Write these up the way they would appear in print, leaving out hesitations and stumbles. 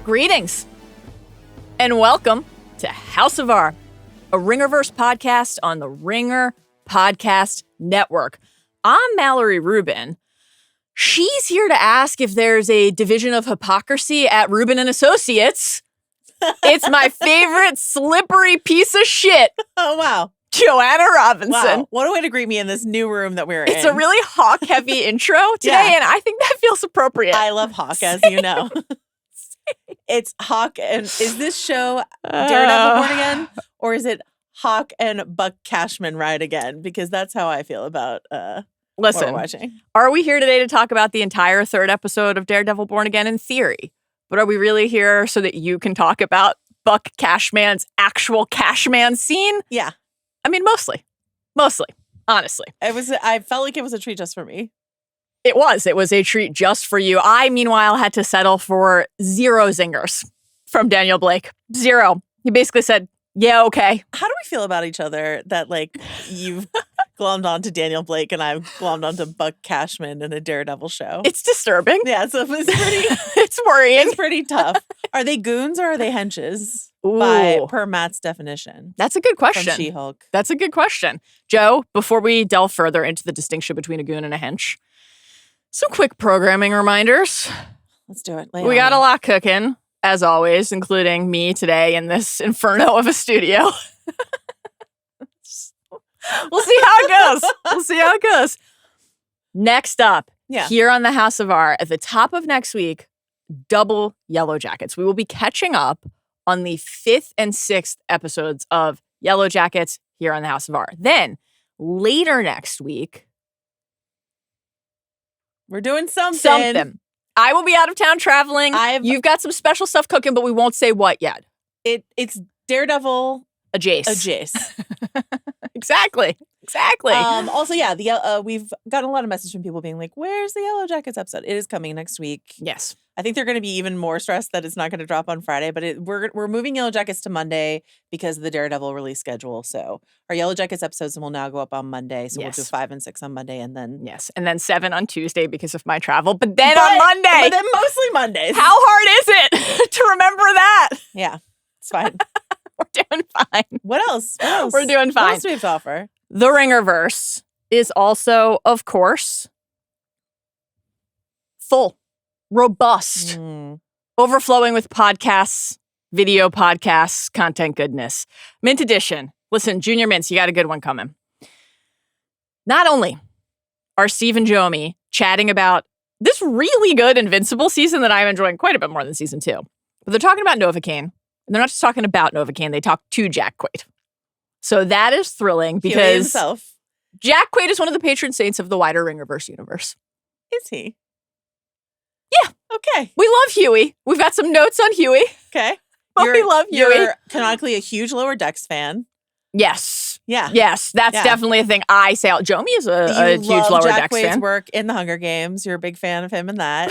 Greetings, and welcome to House of R, a Ringerverse podcast on the Ringer Podcast Network. I'm Mallory Rubin. She's here to ask if there's a division of hypocrisy at Rubin and Associates. It's my favorite slippery piece of shit. Oh, wow. Joanna Robinson. Wow. What a way to greet me in this new room that we're in. It's a really Hawk-heavy intro today, and I think that feels appropriate. I love Hawk, as you know. It's Hawk and... Is this show Daredevil Born Again? Or is it Hawk and Buck Cashman Ride Again? Because that's how I feel about what we're watching. Are we here today to talk about the entire third episode of Daredevil Born Again in theory? But are we really here so that you can talk about Buck Cashman's actual Cashman scene? Yeah. I mean, mostly, honestly. I felt like it was a treat just for me. It was a treat just for you. I, meanwhile, had to settle for 0 zingers from Daniel Blake. 0. He basically said, yeah, okay. How do we feel about each other that, like, you've glommed onto Daniel Blake and I've glommed onto Buck Cashman in a Daredevil show? It's disturbing. Yeah, so it's pretty... It's worrying. It's pretty tough. Are they goons or are they henches? Per Matt's definition. That's a good question. From She-Hulk. That's a good question. Joe, before we delve further into the distinction between a goon and a hench, some quick programming reminders. Let's do it. We got a lot cooking, as always, including me today in this inferno of a studio. We'll see how it goes. Next up, here on the House of R, at the top of next week, double Yellow Jackets. We will be catching up on the 5th and 6th episodes of Yellow Jackets here on the House of R. Then, later next week, we're doing something. I will be out of town traveling. You've got some special stuff cooking, but we won't say what yet. It's Daredevil Jace. Exactly. Also, we've gotten a lot of messages from people being like, where's the Yellow Jackets episode? It is coming next week. Yes. I think they're going to be even more stressed that it's not going to drop on Friday, but we're moving Yellow Jackets to Monday because of the Daredevil release schedule. So our Yellow Jackets episodes will now go up on Monday. So we'll do 5 and 6 on Monday and then... Yes, and then 7 on Tuesday because of my travel, but then on Monday! But then mostly Mondays. How hard is it to remember that? Yeah, it's fine. We're doing fine. What else? We're doing fine. What else do we have to offer? The Ringerverse is also, of course, full, robust, overflowing with podcasts, video podcasts, content goodness. Mint edition. Listen, Junior Mints, you got a good one coming. Not only are Steve and Jomi chatting about this really good Invincible season that I'm enjoying quite a bit more than season 2, but they're talking about Novocaine. And they're not just talking about Novocaine, they talk to Jack Quaid. So that is thrilling because Jack Quaid is one of the patron saints of the wider Ringerverse universe. Is he? Yeah. Okay. We love Huey. We've got some notes on Huey. Okay. We love Huey. You're canonically a huge Lower Decks fan. Yes. Yeah. Yes, that's definitely a thing I say. Jomi is a huge Lower Jack Decks Quaid's fan. Work in the Hunger Games. You're a big fan of him in that.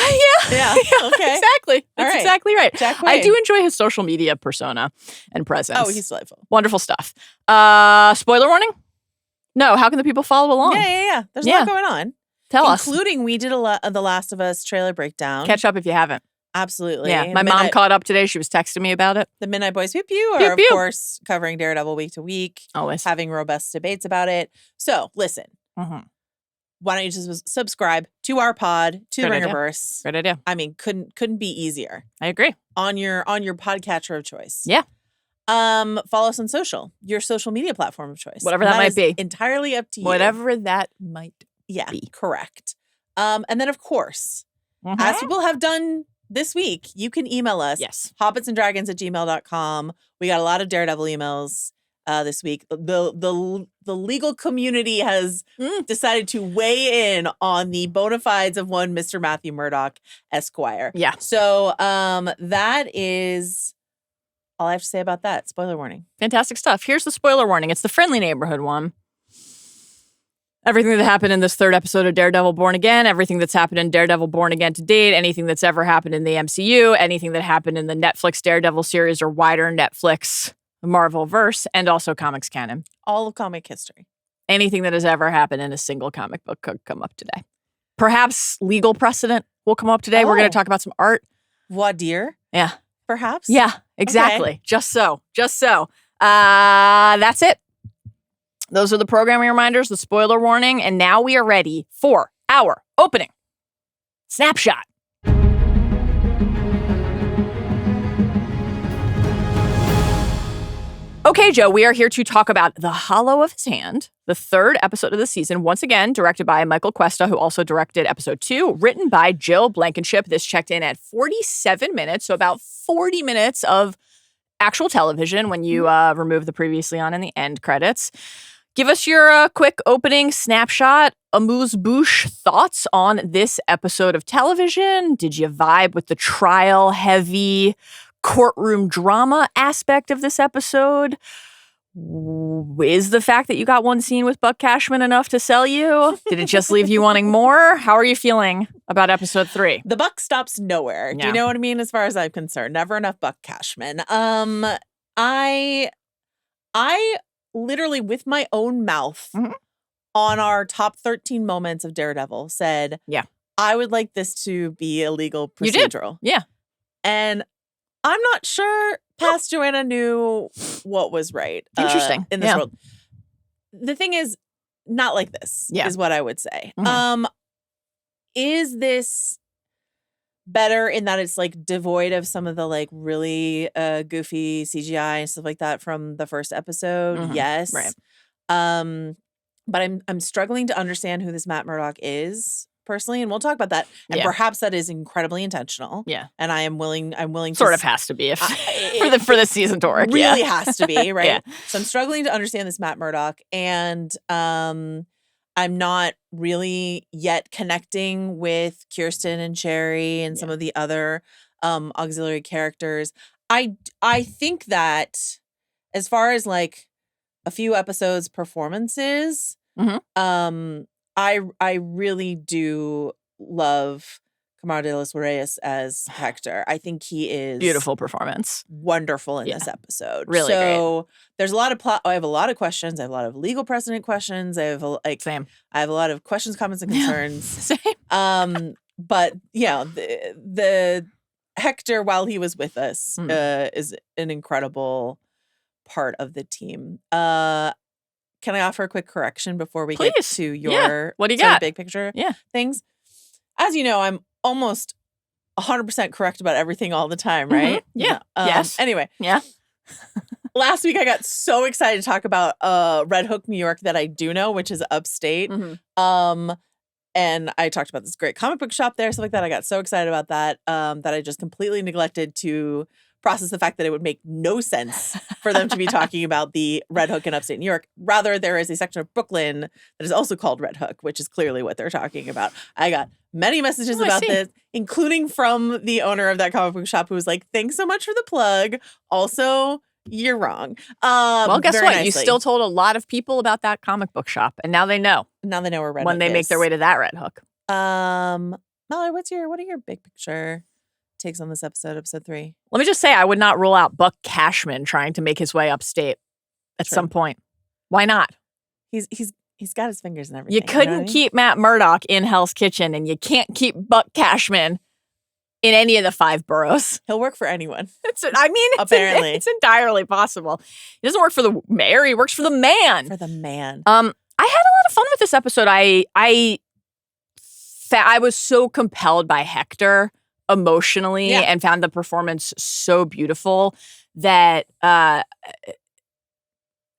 Yeah. Okay. Exactly. That's exactly right. Jack Quaid. I do enjoy his social media persona and presence. Oh, he's delightful. Wonderful stuff. Spoiler warning? No, how can the people follow along? Yeah. There's a lot going on. Tell us. Including we did The Last of Us trailer breakdown. Catch up if you haven't. Absolutely. Yeah, my mom caught up today. She was texting me about it. The Midnight Boys Pew Pew are, of course, covering Daredevil week to week. Always. Having robust debates about it. So, listen. Why don't you just subscribe to our pod, to the Ringerverse? Great idea. I mean, couldn't be easier. I agree. On your podcatcher of choice. Yeah. Follow us on your social media platform of choice. Whatever that might be. Entirely up to you. Whatever that might be. Yeah, correct. And then, of course, as people have done this week, you can email us. Yes. hobbitsanddragons@gmail.com. We got a lot of Daredevil emails this week. The legal community has decided to weigh in on the bona fides of one Mr. Matthew Murdock, Esquire. Yeah. So that is all I have to say about that. Spoiler warning. Fantastic stuff. Here's the spoiler warning. It's the friendly neighborhood one. Everything that happened in this third episode of Daredevil Born Again, everything that's happened in Daredevil Born Again to date, anything that's ever happened in the MCU, anything that happened in the Netflix Daredevil series or wider Netflix Marvel verse, and also comics canon. All of comic history. Anything that has ever happened in a single comic book could come up today. Perhaps legal precedent will come up today. We're going to talk about some art. Voir dire. Yeah. perhaps? Yeah, exactly. Okay. Just so. That's it. Those are the programming reminders, the spoiler warning, and now we are ready for our opening snapshot. Okay, Joe, we are here to talk about The Hollow of His Hand, the third episode of the season, once again directed by Michael Cuesta, who also directed episode 2, written by Jill Blankenship. This checked in at 47 minutes, so about 40 minutes of actual television when you remove the previously on and the end credits. Give us your quick opening snapshot, amuse-bouche thoughts on this episode of television. Did you vibe with the trial-heavy courtroom drama aspect of this episode? Is the fact that you got one scene with Buck Cashman enough to sell you? Did it just leave you wanting more? How are you feeling about episode 3? The buck stops nowhere. Yeah. Do you know what I mean? As far as I'm concerned, never enough Buck Cashman. I literally with my own mouth on our top 13 moments of Daredevil said, yeah, I would like this to be a legal procedural. You did. Yeah. And I'm not sure past Joanna knew what was right. Interesting. In this world. The thing is, not like this is what I would say. Is this better in that it's like devoid of some of the like really goofy CGI and stuff like that from the first episode? Yes. Right. But I'm struggling to understand who this Matt Murdock is personally, and we'll talk about that. And Yeah. perhaps that is incredibly intentional. Yeah. And I'm willing Sort to of has to be if for the season to work. Really has to be, right? Yeah. So I'm struggling to understand this Matt Murdock, and I'm not really yet connecting with Kirsten and Cherry and some of the other auxiliary characters. I think that as far as like a few episodes performances, I really do love Camaro de los Reyes as Hector. I think he is beautiful performance, wonderful in this episode. Really so there's a lot of plot. I have a lot of questions. I have a lot of legal precedent questions. I have same. I have a lot of questions, comments, and concerns. Same. But yeah, the Hector, while he was with us, is an incredible part of the team. Can I offer a quick correction before we get to your what do you got? Big picture Yeah. things? As you know, I'm almost 100% correct about everything all the time, right? Yeah. Yes. Anyway. Yeah. Last week, I got so excited to talk about Red Hook, New York, that I do know, which is upstate. And I talked about this great comic book shop there, stuff like that. I got so excited about that that I just completely neglected to process the fact that it would make no sense for them to be talking about the Red Hook in upstate New York. Rather, there is a section of Brooklyn that is also called Red Hook, which is clearly what they're talking about. I got many messages about this, including from the owner of that comic book shop who was like, thanks so much for the plug. Also, you're wrong. Well, guess what? Nicely. You still told a lot of people about that comic book shop, and now they know. Now they know where Red when Hook they is. make their way to that Red Hook. Mallory, what are your big picture takes on this episode 3? Let me just say, I would not rule out Buck Cashman trying to make his way upstate at some point. Why not? He's got his fingers in everything. You couldn't keep Matt Murdock in Hell's Kitchen, and you can't keep Buck Cashman in any of the 5 boroughs. He'll work for anyone. Apparently. It's entirely possible. He doesn't work for the mayor. He works for the man. For the man. I had a lot of fun with this episode. I was so compelled by Hector emotionally and found the performance so beautiful that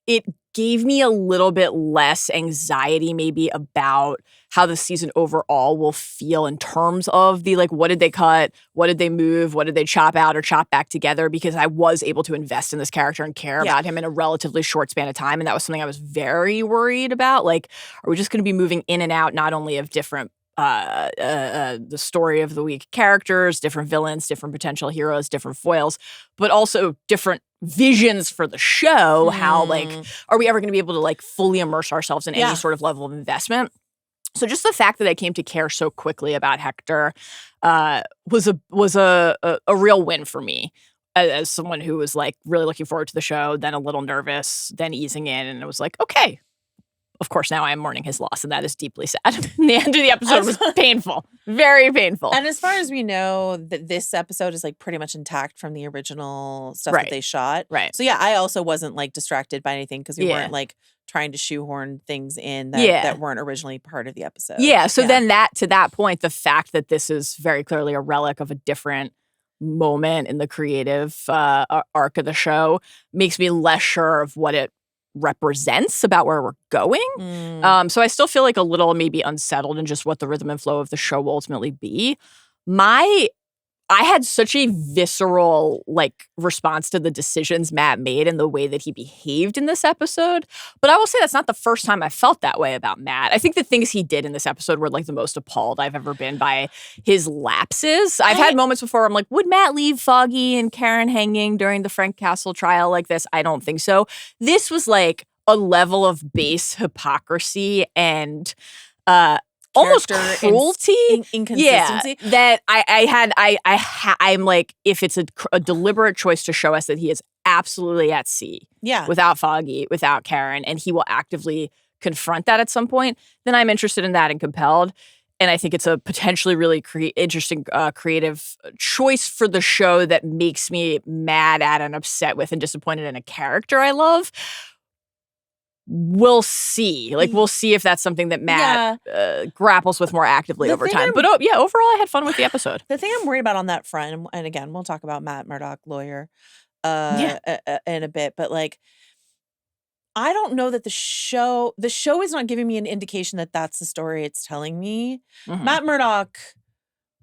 it gave me a little bit less anxiety maybe about how the season overall will feel in terms of the like, what did they cut? What did they move? What did they chop out or chop back together? Because I was able to invest in this character and care about him in a relatively short span of time. And that was something I was very worried about. Like, are we just going to be moving in and out not only of different the story of the week characters, different villains, different potential heroes, different foils, but also different visions for the show. How, like, are we ever going to be able to, like, fully immerse ourselves in any sort of level of investment? So just the fact that I came to care so quickly about Hector was a real win for me as someone who was, like, really looking forward to the show, then a little nervous, then easing in, and it was like, okay, of course, now I am mourning his loss, and that is deeply sad. The end of the episode was painful. Very painful. And as far as we know, this episode is like pretty much intact from the original stuff that they shot. Right. So yeah, I also wasn't like distracted by anything because we weren't like trying to shoehorn things in that weren't originally part of the episode. Yeah. So then to that point, the fact that this is very clearly a relic of a different moment in the creative arc of the show makes me less sure of what it represents about where we're going. So I still feel like a little maybe unsettled in just what the rhythm and flow of the show will ultimately be. I had such a visceral like response to the decisions Matt made and the way that he behaved in this episode. But I will say that's not the first time I felt that way about Matt. I think the things he did in this episode were like the most appalled I've ever been by his lapses. I've had moments before where I'm like, would Matt leave Foggy and Karen hanging during the Frank Castle trial like this? I don't think so. This was like a level of base hypocrisy and almost cruelty, inconsistency. That I'm like, if it's a deliberate choice to show us that he is absolutely at sea, without Foggy, without Karen, and he will actively confront that at some point, then I'm interested in that and compelled. And I think it's a potentially really interesting creative choice for the show that makes me mad at and upset with and disappointed in a character I love. We'll see. Like, we'll see if that's something that Matt grapples with more actively over time. But overall, I had fun with the episode. The thing I'm worried about on that front, and again, we'll talk about Matt Murdock, lawyer, in a bit, but like, I don't know that the show is not giving me an indication that that's the story it's telling me. Matt Murdock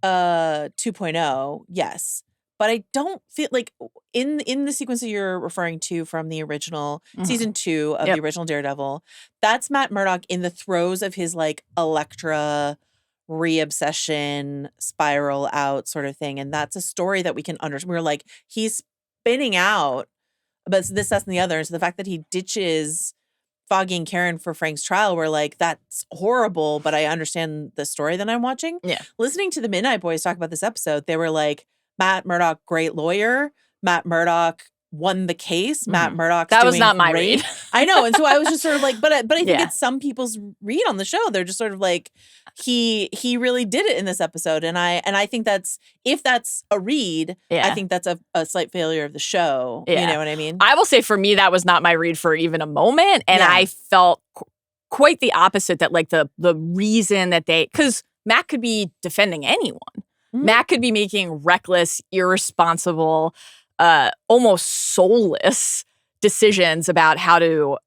2.0, yes. But I don't feel like in the sequence that you're referring to from the original season 2 of the original Daredevil, that's Matt Murdock in the throes of his like Elektra re-obsession spiral out sort of thing. And that's a story that we can understand. We're like, he's spinning out, but this, that, and the other. And so the fact that he ditches Foggy and Karen for Frank's trial, we're like, that's horrible, but I understand the story that I'm watching. Yeah. Listening to the Midnight Boys talk about this episode, they were like, Matt Murdock, great lawyer. Matt Murdock won the case. Matt Murdock. That was not my read. I know. And so I was just sort of like, but I think it's some people's read on the show. They're just sort of like, he really did it in this episode. And I think if that's a read, I think that's a slight failure of the show. You know what I mean? I will say for me, that was not my read for even a moment. And I felt quite the opposite, that like the reason that because Matt could be defending anyone. Matt could be making reckless, irresponsible, almost soulless decisions about how to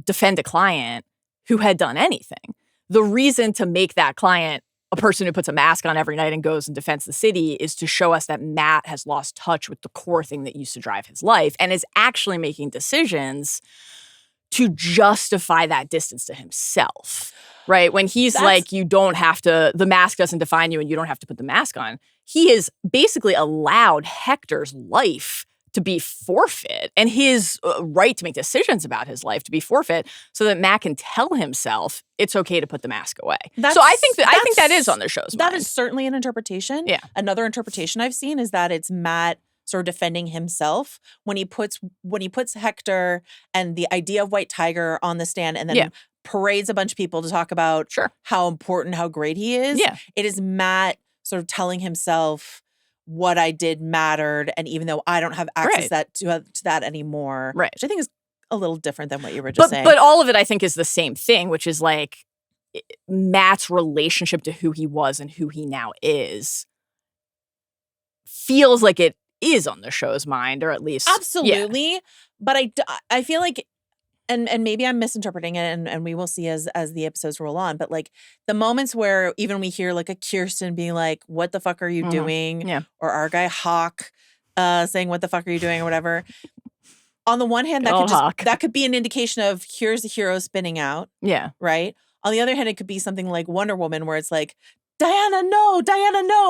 defend a client who had done anything. The reason to make that client a person who puts a mask on every night and goes and defends the city is to show us that Matt has lost touch with the core thing that used to drive his life and is actually making decisions to justify that distance to himself. Right? When he's like, you don't have to, the mask doesn't define you and you don't have to put the mask on. He has basically allowed Hector's life to be forfeit and his right to make decisions about his life to be forfeit so that Matt can tell himself it's okay to put the mask away. So I think that is on the show's mind. That is certainly an interpretation. Yeah. Another interpretation I've seen is that it's Matt sort of defending himself when he puts Hector and the idea of White Tiger on the stand and then parades a bunch of people to talk about how important, how great he is. Yeah. It is Matt sort of telling himself what I did mattered, and even though I don't have access to that anymore, which I think is a little different than what you were just saying. But all of it, I think, is the same thing, which is like Matt's relationship to who he was and who he now is feels like it is on the show's mind, or at least absolutely. But I feel like. And maybe I'm misinterpreting it, and we will see as the episodes roll on. But like the moments where even we hear like a Kirsten being like, "What the fuck are you doing?" or our guy Hawk saying, "What the fuck are you doing?" or whatever. On the one hand, that could be an indication of here's the hero spinning out. Yeah. Right. On the other hand, it could be something like Wonder Woman, where it's like, Diana, no.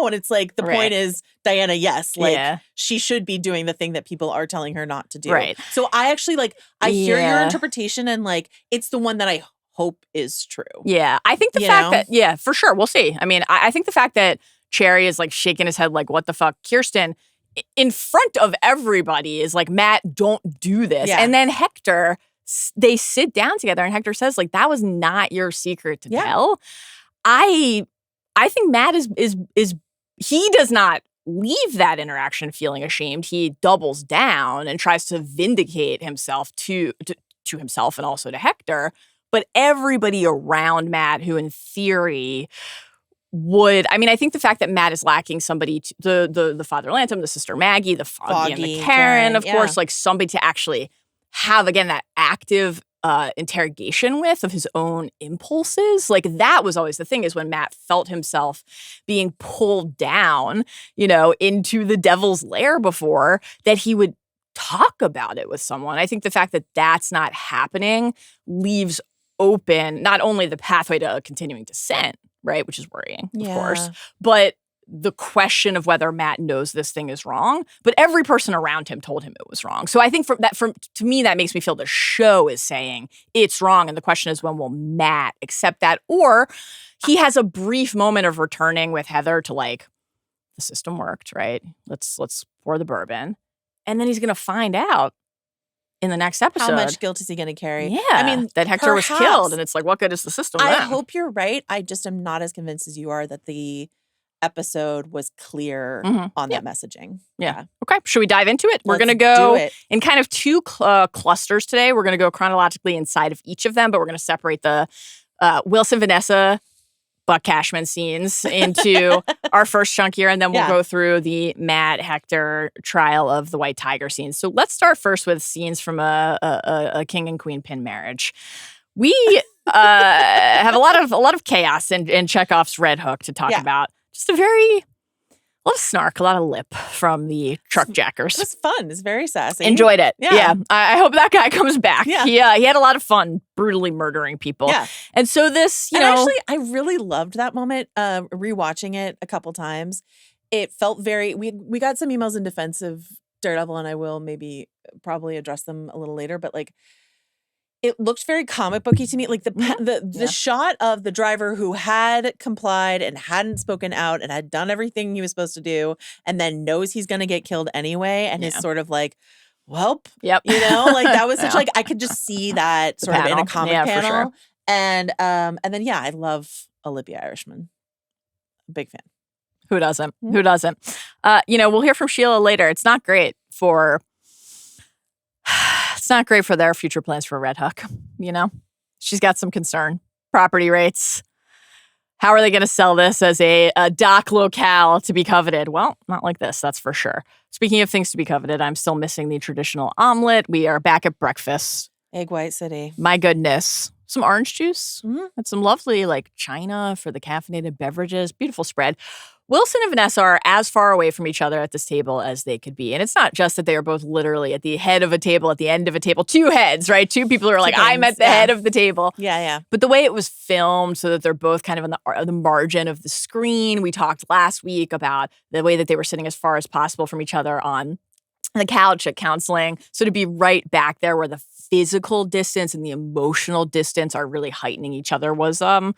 And it's like, the point is, Diana, yes. Like, she should be doing the thing that people are telling her not to do. Right. So I actually, like, I hear your interpretation, and, like, it's the one that I hope is true. Yeah. I think the fact that, for sure. We'll see. I mean, I think the fact that Cherry is, like, shaking his head like, what the fuck? Kirsten, in front of everybody, is like, Matt, don't do this. Yeah. And then Hector they sit down together and Hector says, like, that was not your secret to tell. I think Matt is he does not leave that interaction feeling ashamed. He doubles down and tries to vindicate himself to himself and also to Hector. But everybody around Matt, who in theory would, I mean, I think the fact that Matt is lacking somebody, the Father Lantham, the Sister Maggie, the Foggy and the Karen, of course, like somebody to actually have, again, that active interrogation with of his own impulses. Like that was always the thing, is when Matt felt himself being pulled down, you know, into the devil's lair before, that he would talk about it with someone. I think the fact that that's not happening leaves open not only the pathway to continuing descent, right, which is worrying, of course, but the question of whether Matt knows this thing is wrong, but every person around him told him it was wrong. So I think to me, that makes me feel the show is saying it's wrong. And the question is, when will Matt accept that? Or he has a brief moment of returning with Heather to like, the system worked, right? Let's pour the bourbon. And then he's going to find out in the next episode. How much guilt is he going to carry? Yeah. I mean, that Hector was killed. And it's like, what good is the system I then? hope you're right. I just am not as convinced as you are that the episode was clear on that messaging. Yeah. Okay. Should we dive into it? We're going to go in kind of two clusters today. We're going to go chronologically inside of each of them, but we're going to separate the Wilson, Vanessa, Buck Cashman scenes into our first chunk here, and then we'll go through the Matt Hector trial of the White Tiger scenes. So let's start first with scenes from a king and queen pin marriage. We have a lot of chaos in Chekhov's Red Hook to talk about. Just a lot of snark, a lot of lip from the truck jackers. It was fun. It's very sassy. Enjoyed it. Yeah. I hope that guy comes back. Yeah. He had a lot of fun brutally murdering people. Yeah. And so this, you know. Actually, I really loved that moment, rewatching it a couple times. It felt very, we got some emails in defense of Daredevil, and I will probably address them a little later, but like, it looked very comic booky to me. Like the shot of the driver who had complied and hadn't spoken out and had done everything he was supposed to do, and then knows he's going to get killed anyway, and is sort of like, welp, you know, like that was such like, I could just see that sort of in a comic panel. For sure. And then I love Olivia Irishman. Big fan. Who doesn't? Who doesn't? You know, we'll hear from Sheila later. It's not great for their future plans for Red Hook, you know? She's got some concern. Property rates. How are they going to sell this as a dock locale to be coveted? Well, not like this, that's for sure. Speaking of things to be coveted, I'm still missing the traditional omelet. We are back at breakfast. Egg White City. My goodness. Some orange juice. And some lovely, like, china for the caffeinated beverages. Beautiful spread. Wilson and Vanessa are as far away from each other at this table as they could be. And it's not just that they are both literally at the head of a table, at the end of a table. Two heads, right? Two people who are like, I'm at the head of the table. Yeah. But the way it was filmed so that they're both kind of on the margin of the screen. We talked last week about the way that they were sitting as far as possible from each other on the couch at counseling. So to be right back there where the physical distance and the emotional distance are really heightening each other was oh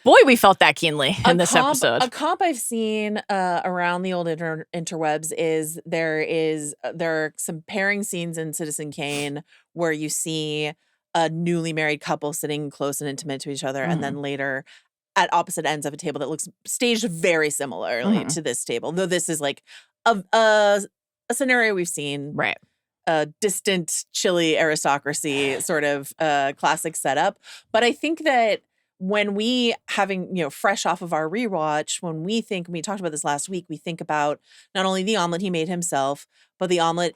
boy, we felt that keenly in this episode. A comp I've seen around the old interwebs is there are some pairing scenes in Citizen Kane where you see a newly married couple sitting close and intimate to each other, and then later at opposite ends of a table that looks staged very similarly to this table, though this is like a scenario we've seen. Right. A distant, chilly aristocracy sort of classic setup. But I think that when we, having, fresh off of our rewatch, when we talked about this last week, we think about not only the omelet he made himself, but the omelet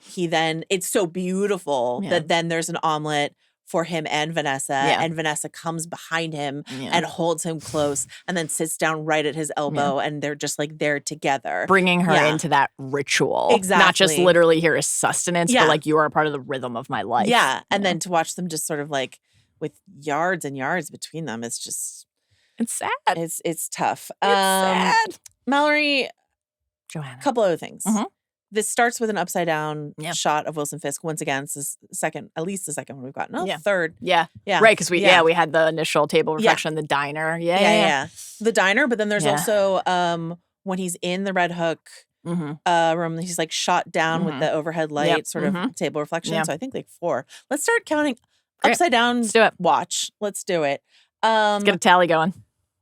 it's so beautiful that then there's an omelet for him and Vanessa, and Vanessa comes behind him and holds him close and then sits down right at his elbow, and they're just like there together. Bringing her into that ritual. Exactly. Not just literally here as sustenance, but like, you are a part of the rhythm of my life. Yeah. And then to watch them just sort of like with yards and yards between them, it's just... It's sad. It's tough. It's sad. Mallory, Joanna. A couple other things. This starts with an upside down shot of Wilson Fisk. Once again, it's at least the second one we've gotten. No, third. Yeah. Right, because we had the initial table reflection, the diner. Yeah. The diner, but then there's also when he's in the Red Hook room, he's like shot down with the overhead light sort of table reflection. So I think like 4. Let's start counting. Great. upside down Let's do it. watch. Let's do it. Let's get a tally going.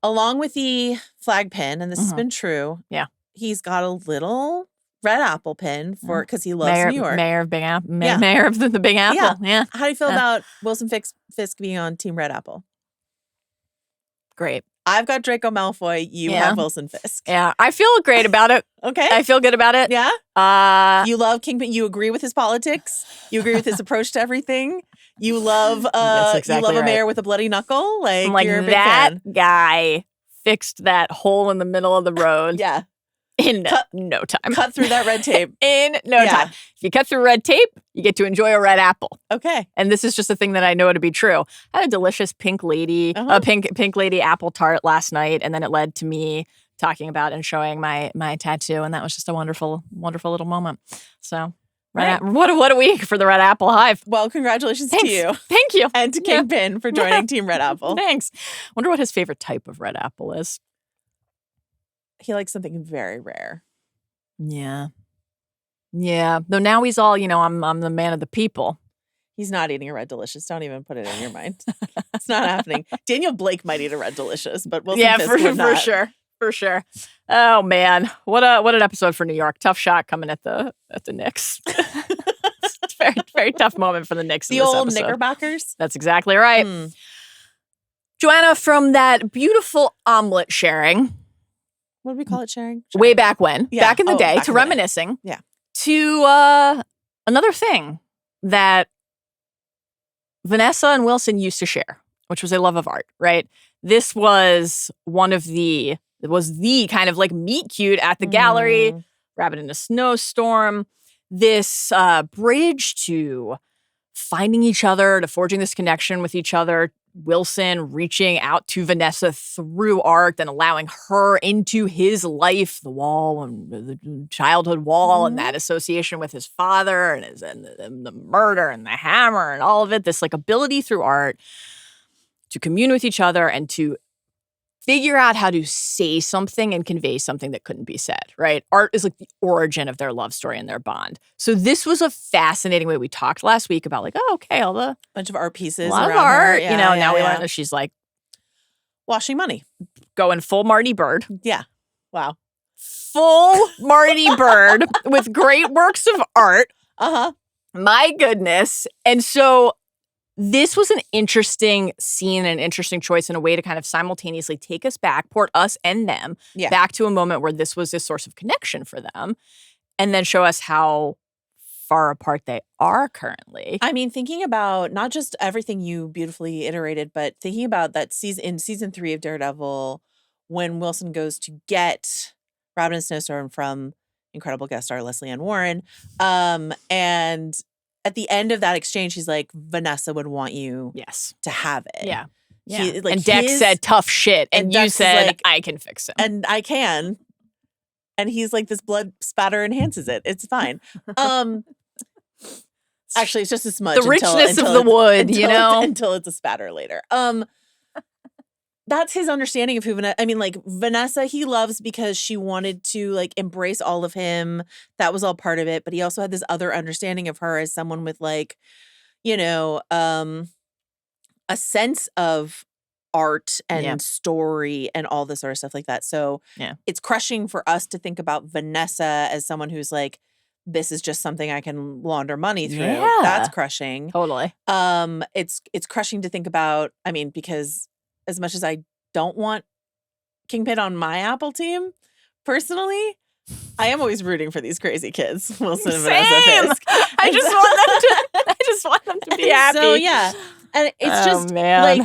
Along with the flag pin, and this has been true. Yeah. He's got a little red apple pin for because he loves New York. Mayor of Big Apple. Mayor of the Big Apple. Yeah. How do you feel about Wilson Fisk being on Team Red Apple? Great. I've got Draco Malfoy. You have Wilson Fisk. Yeah. I feel great about it. Okay. I feel good about it. Yeah. You love Kingpin. You agree with his politics. You agree with his approach to everything. You love you love a mayor with a bloody knuckle. Like you're a big that fan. guy fixed that hole in the middle of the road. Yeah. In no time. Cut through that red tape. In no time. If you cut through red tape, you get to enjoy a red apple. Okay. And this is just a thing that I know to be true. I had a delicious pink lady apple tart last night, and then it led to me talking about and showing my tattoo, and that was just a wonderful, wonderful little moment. So, what a week for the Red Apple Hive. Well, congratulations to you. Thank you. And to Kingpin for joining Team Red Apple. Thanks. Wonder what his favorite type of red apple is. He likes something very rare. Yeah. Yeah. Though now he's all, I'm the man of the people. He's not eating a Red Delicious. Don't even put it in your mind. It's not happening. Daniel Blake might eat a Red Delicious, but Wilson Fisk would not. For sure. Oh man, what an episode for New York. Tough shot coming at the Knicks. It's a very, very tough moment for the Knicks. The old Knickerbockers. That's exactly right. Joanna, from that beautiful omelet sharing. What do we call it, sharing? Way back when, back in the day, to reminiscing, to another thing that Vanessa and Wilson used to share, which was a love of art, right? This was the kind of like meet cute at the gallery, Rabbit in a Snowstorm, this bridge to finding each other, to forging this connection with each other, Wilson reaching out to Vanessa through art and allowing her into his life, the wall and the childhood wall and that association with his father and the murder and the hammer and all of it. This like ability through art to commune with each other and to figure out how to say something and convey something that couldn't be said, right? Art is like the origin of their love story and their bond. So this was a fascinating way. We talked last week about all the bunch of art pieces, a lot of art. Now we learned that she's like washing money, going full Marty Bird. Yeah, wow, full Marty Bird with great works of art. My goodness, and so. This was an interesting scene, an interesting choice, and a way to kind of simultaneously take us back, port us and them back to a moment where this was a source of connection for them, and then show us how far apart they are currently. I mean, thinking about not just everything you beautifully iterated, but thinking about that in season 3 of Daredevil, when Wilson goes to get Rabbit in a Snowstorm from incredible guest star Leslie Ann Warren, and at the end of that exchange, he's like, Vanessa would want you to have it. Yeah. And Dex said tough shit. And you said, like, I can fix it. And I can. And he's like, this blood spatter enhances it. It's fine. Actually, it's just a smudge. The richness of the wood, until it's a spatter later. That's his understanding of who Vanessa. I mean, like Vanessa, he loves because she wanted to like embrace all of him. That was all part of it. But he also had this other understanding of her as someone with like, a sense of art and story and all this sort of stuff like that. So it's crushing for us to think about Vanessa as someone who's like, this is just something I can launder money through. Yeah. That's crushing. Totally. It's crushing to think about. I mean, because as much as I don't want Kingpin on my Apple team, personally, I am always rooting for these crazy kids, Wilson and Vanessa Fisk. I just want them to be happy. So and it's just like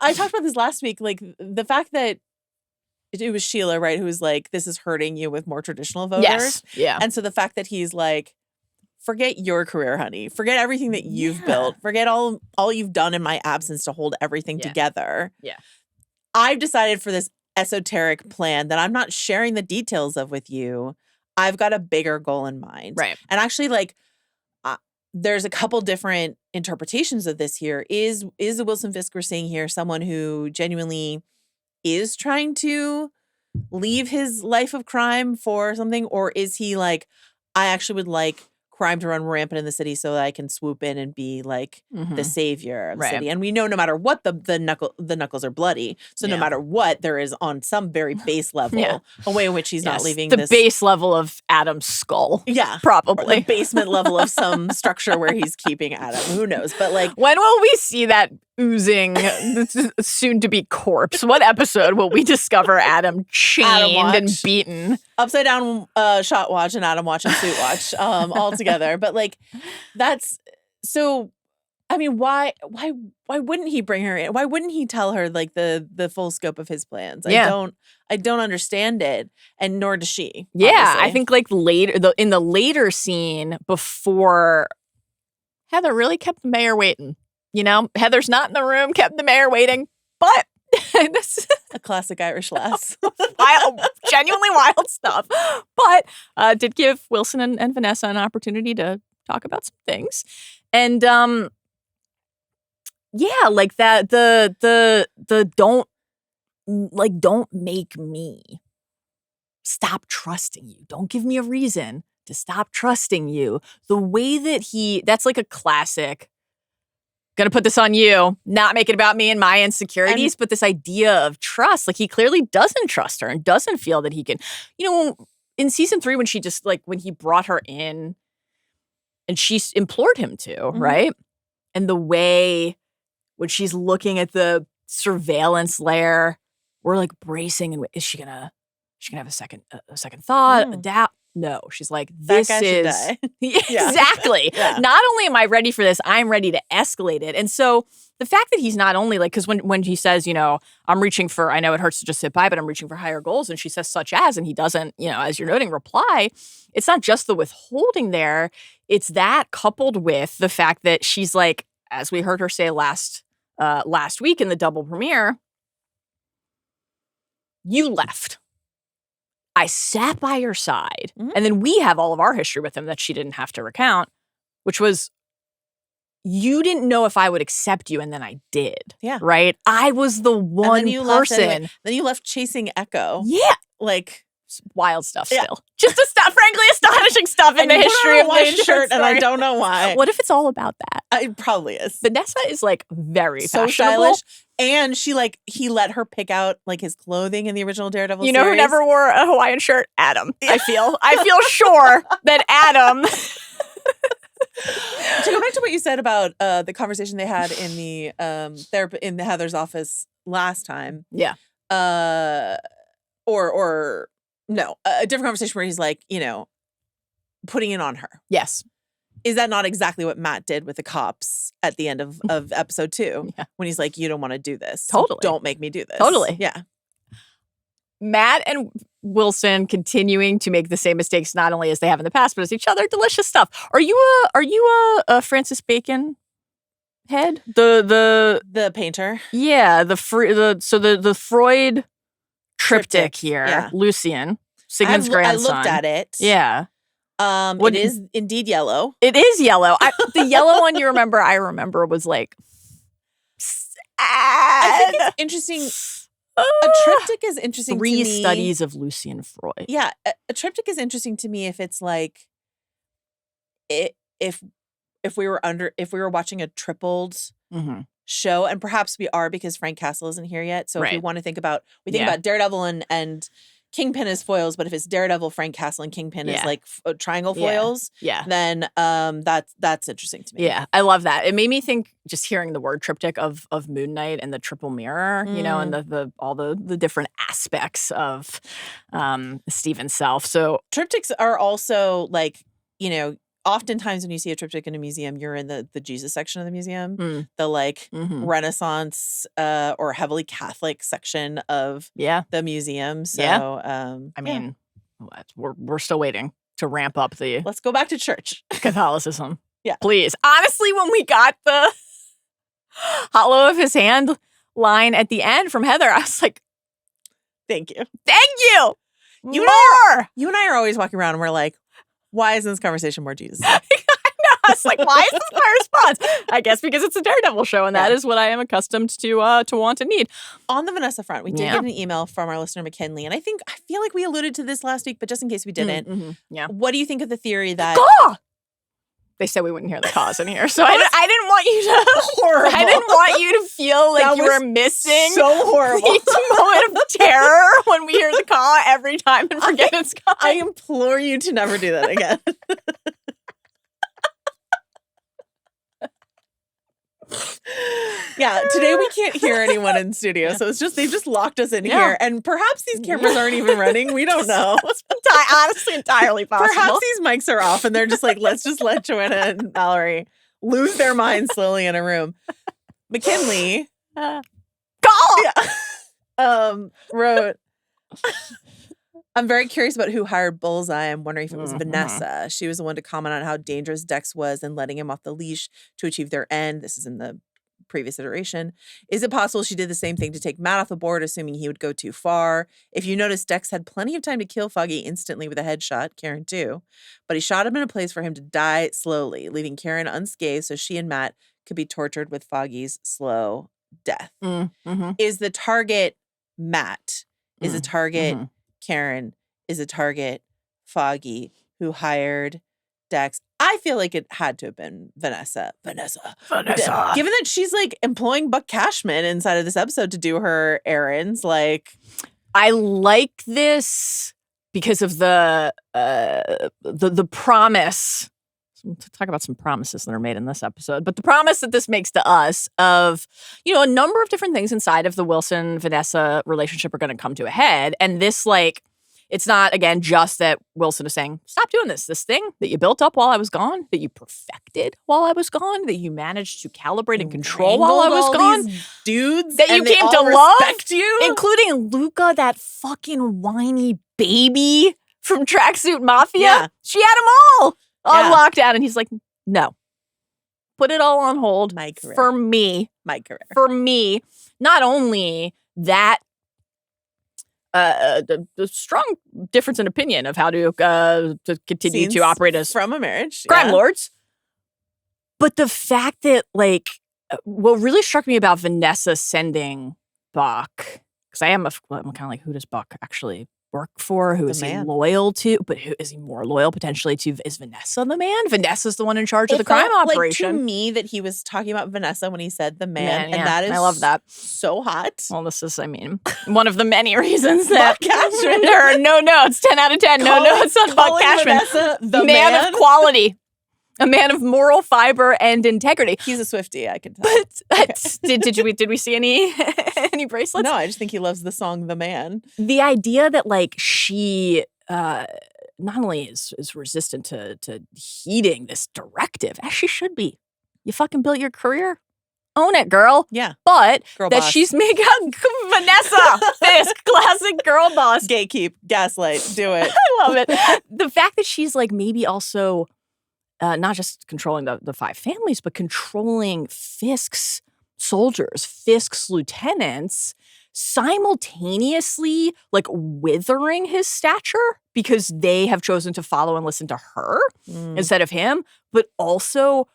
I talked about this last week, like the fact that it was Sheila, right, who was like, this is hurting you with more traditional voters. Yes. Yeah. And so the fact that he's like, forget your career, honey. Forget everything that you've built. Forget all you've done in my absence to hold everything together. Yeah. I've decided for this esoteric plan that I'm not sharing the details of with you. I've got a bigger goal in mind. Right. And actually, like, there's a couple different interpretations of this here. Is the Wilson Fisk we're seeing here someone who genuinely is trying to leave his life of crime for something? Or is he like, I actually would like crime to run rampant in the city so that I can swoop in and be like the savior of the city. And we know no matter what the knuckles are bloody. So no matter what, there is on some very base level a way in which he's not leaving the base level of Adam's skull. Yeah. Probably. Or the basement level of some structure where he's keeping Adam. Who knows? But like, when will we see that oozing soon to be corpse? What episode will we discover Adam chained and beaten? Upside down shot watch and Adam watch and suit watch all together. But like, that's so. I mean, why wouldn't he bring her in? Why wouldn't he tell her like the full scope of his plans? I don't understand it, and nor does she. Yeah, obviously. I think like later in the later scene before, Heather really kept the mayor waiting. You know, Heather's not in the room, kept the mayor waiting, but this is a classic Irish lass. Genuinely wild stuff. But did give Wilson and Vanessa an opportunity to talk about some things. And yeah, like that the don't make me stop trusting you. Don't give me a reason to stop trusting you. The way that that's like a classic, gonna put this on you, not make it about me and my insecurities, but this idea of trust, like he clearly doesn't trust her and doesn't feel that he can, in season 3 when she just like, when he brought her in and she implored him to, right? And the way when she's looking at the surveillance layer, we're like bracing and is she gonna have a second thought, a doubt? No, she's like, this is exactly. Not only am I ready for this, I'm ready to escalate it. And so the fact that he's not only like, because when he says, I'm reaching for, I know it hurts to just sit by, but I'm reaching for higher goals, and she says such as, and he doesn't, as you're noting, reply. It's not just the withholding there. It's that coupled with the fact that she's like, as we heard her say last week in the double premiere, you left. I sat by your side. And then we have all of our history with him that she didn't have to recount, which was, you didn't know if I would accept you, and then I did. Yeah. Right? I was the one person. Anyway. Then you left chasing Echo. Yeah. Like, wild stuff still. Just frankly astonishing stuff in the history of the white shirt, and I don't know why. What if it's all about that? It probably is. Vanessa is like very so fashionable. Stylish. And he let her pick out like his clothing in the original Daredevil series. Who never wore a Hawaiian shirt? Adam. I feel sure that Adam. To go back to what you said about the conversation they had in the in Heather's office last time. Yeah. Or no, a different conversation where he's like, putting it on her. Yes. Is that not exactly what Matt did with the cops at the end of episode 2? Yeah. When he's like, you don't want to do this. Totally. So don't make me do this. Totally. Yeah. Matt and Wilson continuing to make the same mistakes, not only as they have in the past, but as each other. Delicious stuff. Are you a Francis Bacon head? The painter? Yeah. The Freud triptych here. Yeah. Lucian, Sigmund's grandson. I looked at it. Yeah. It is indeed yellow. It is yellow. The yellow one I remember was like sad. I think it's interesting. A triptych is interesting to me. 3 studies of Lucian Freud. Yeah. A triptych is interesting to me if it's like if we were watching a tripled show, and perhaps we are because Frank Castle isn't here yet. So if we want to think about Daredevil and Kingpin as foils, but if it's Daredevil, Frank Castle, and Kingpin is like triangle foils, then that's interesting to me. Yeah, I love that. It made me think, just hearing the word triptych, of Moon Knight and the triple mirror, and all the different aspects of Stephen's self. So triptychs are also like, oftentimes when you see a triptych in a museum, you're in the Jesus section of the museum, the like Renaissance or heavily Catholic section of the museum. So I mean, we're still waiting to ramp up the. Let's go back to church Catholicism. Yeah, please. Honestly, when we got the hollow of his hand line at the end from Heather, I was like, "Thank you, You and I are always walking around and we're like, why isn't this conversation more Jesus? I know. I was like, why is this my response? I guess because it's a Daredevil show, and that is what I am accustomed to want and need. On the Vanessa front, we did get an email from our listener McKinley, and I feel like we alluded to this last week, but just in case we didn't, what do you think of the theory that They said we wouldn't hear the cause in here, so I didn't want you to. Horrible. I didn't want you to feel like you were missing so horrible. each moment of terror when we hear the caw every time and forget it's coming. I implore you to never do that again. Yeah, today we can't hear anyone in studio, so they've just locked us in here, and perhaps these cameras aren't even running. We don't know. It's honestly entirely possible. Perhaps these mics are off, and they're just like, let's just let Joanna and Mallory lose their minds slowly in a room. McKinley, wrote, I'm very curious about who hired Bullseye. I'm wondering if it was Vanessa. She was the one to comment on how dangerous Dex was and letting him off the leash to achieve their end. This is in the previous iteration. Is it possible she did the same thing to take Matt off the board, assuming he would go too far? If you notice, Dex had plenty of time to kill Foggy instantly with a headshot, Karen too, but he shot him in a place for him to die slowly, leaving Karen unscathed so she and Matt could be tortured with Foggy's slow death. Is the target Matt? Is the target Karen? Is a target Foggy, who hired Dex? I feel like it had to have been Vanessa. Vanessa. Given that she's like employing Buck Cashman inside of this episode to do her errands, like, I like this because of the promise. To talk about some promises that are made in this episode, but the promise that this makes to us of, a number of different things inside of the Wilson-Vanessa relationship are going to come to a head. And this, like, it's not, again, just that Wilson is saying, stop doing this thing that you built up while I was gone, that you perfected while I was gone, that you managed to calibrate and control while I was gone. Dudes that you came to love, you. Including Luca, that fucking whiny baby from Tracksuit Mafia. Yeah. She had them all on lockdown. And he's like, no, put it all on hold for me. My career. For me. Not only that, the strong difference in opinion of how to continue Scenes to operate as from a marriage crime lords, but the fact that, like, what really struck me about Vanessa sending Buck, because I'm kind of like, who does Buck actually work for? Who is he loyal to? But who is he more loyal potentially to? Is Vanessa the man? Vanessa's the one in charge of the crime operation. Like, to me, that he was talking about Vanessa when he said the man, and that is, I love that. So hot. Well, this is, one of the many reasons that there are no notes. 10 out of 10. No notes on Buck Cashman. Vanessa, the man of quality. A man of moral fiber and integrity. He's a Swiftie, I can tell. But did we see any bracelets? No, I just think he loves the song "The Man." The idea that, like, she not only is resistant to heeding this directive, as she should be. You fucking built your career, own it, girl. Yeah, but girl that boss. She's making Vanessa Fisk, classic girl boss. Gatekeep, gaslight, do it. I love it. The fact that she's, like, maybe also. Not just controlling the five families, but controlling Fisk's soldiers, Fisk's lieutenants, simultaneously, like, withering his stature because they have chosen to follow and listen to her instead of him, but also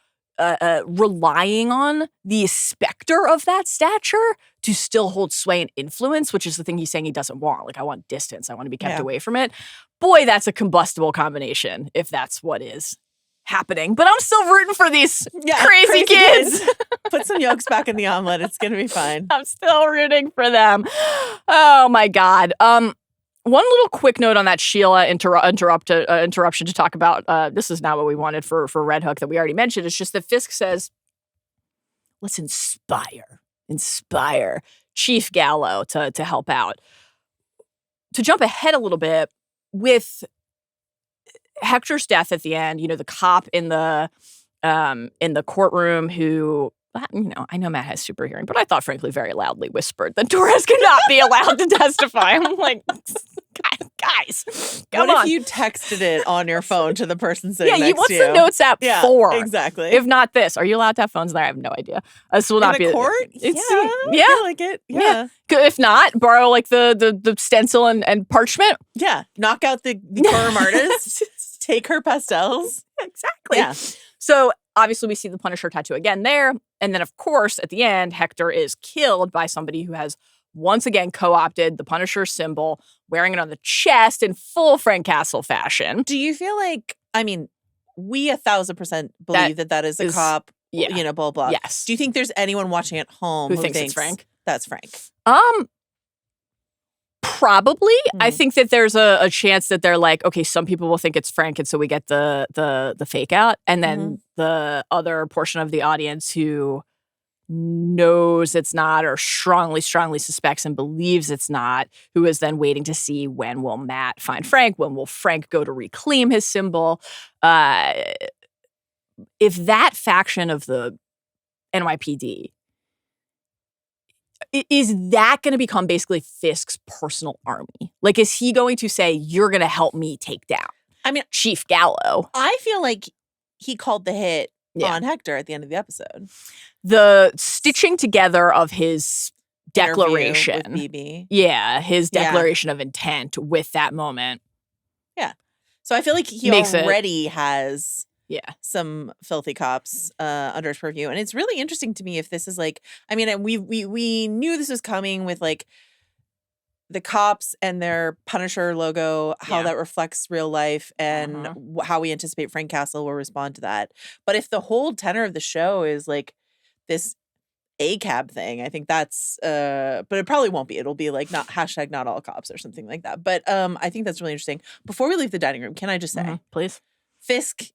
relying on the specter of that stature to still hold sway and influence, which is the thing he's saying he doesn't want. Like, I want distance. I want to be kept away from it. Boy, that's a combustible combination, if that's what is happening. But I'm still rooting for these crazy kids. Put some yolks back in the omelet. It's going to be fine. I'm still rooting for them. Oh, my God. One little quick note on that Sheila interruption to talk about, this is not what we wanted for Red Hook that we already mentioned. It's just that Fisk says, let's inspire Chief Gallo to help out. To jump ahead a little bit, with Hector's death at the end, the cop in the courtroom who, I know Matt has super hearing, but I thought, frankly, very loudly whispered that Torres could not be allowed to testify. I'm like, guys, come on. What if you texted it on your phone to the person sitting next to you? What's the notes app for? Exactly. If not this, are you allowed to have phones there? I have no idea. This will not in be a court. I feel like it. Yeah. If not, borrow, like, the stencil and parchment. Yeah. Knock out the courtroom artist. Take her pastels. Exactly. Yeah. So obviously we see the Punisher tattoo again there. And then, of course, at the end, Hector is killed by somebody who has once again co-opted the Punisher symbol, wearing it on the chest in full Frank Castle fashion. Do you feel like, we 1,000% believe that is a cop, yeah. Blah, blah. Yes. Do you think there's anyone watching at home who thinks it's Frank? That's Frank. Probably. I think that there's a chance that they're like, okay, some people will think it's Frank, and so we get the fake out, and then the other portion of the audience who knows it's not or strongly suspects and believes it's not, who is then waiting to see when will Matt find Frank, when will Frank go to reclaim his symbol. If that faction of the NYPD, is that going to become basically Fisk's personal army? Like, is he going to say, you're going to help me take down Chief Gallo? I feel like he called the hit on Hector at the end of the episode. The stitching together of his declaration. Interview with BB. Yeah, his declaration of intent with that moment. Yeah. So I feel like he already has some filthy cops under his purview. And it's really interesting to me if this is like, I mean, we knew this was coming with like the cops and their Punisher logo, how that reflects real life and how we anticipate Frank Castle will respond to that. But if the whole tenor of the show is like this ACAB thing, I think that's but it probably won't be. It'll be like not all cops or something like that. But I think that's really interesting. Before we leave the dining room, can I just say, please? Fisk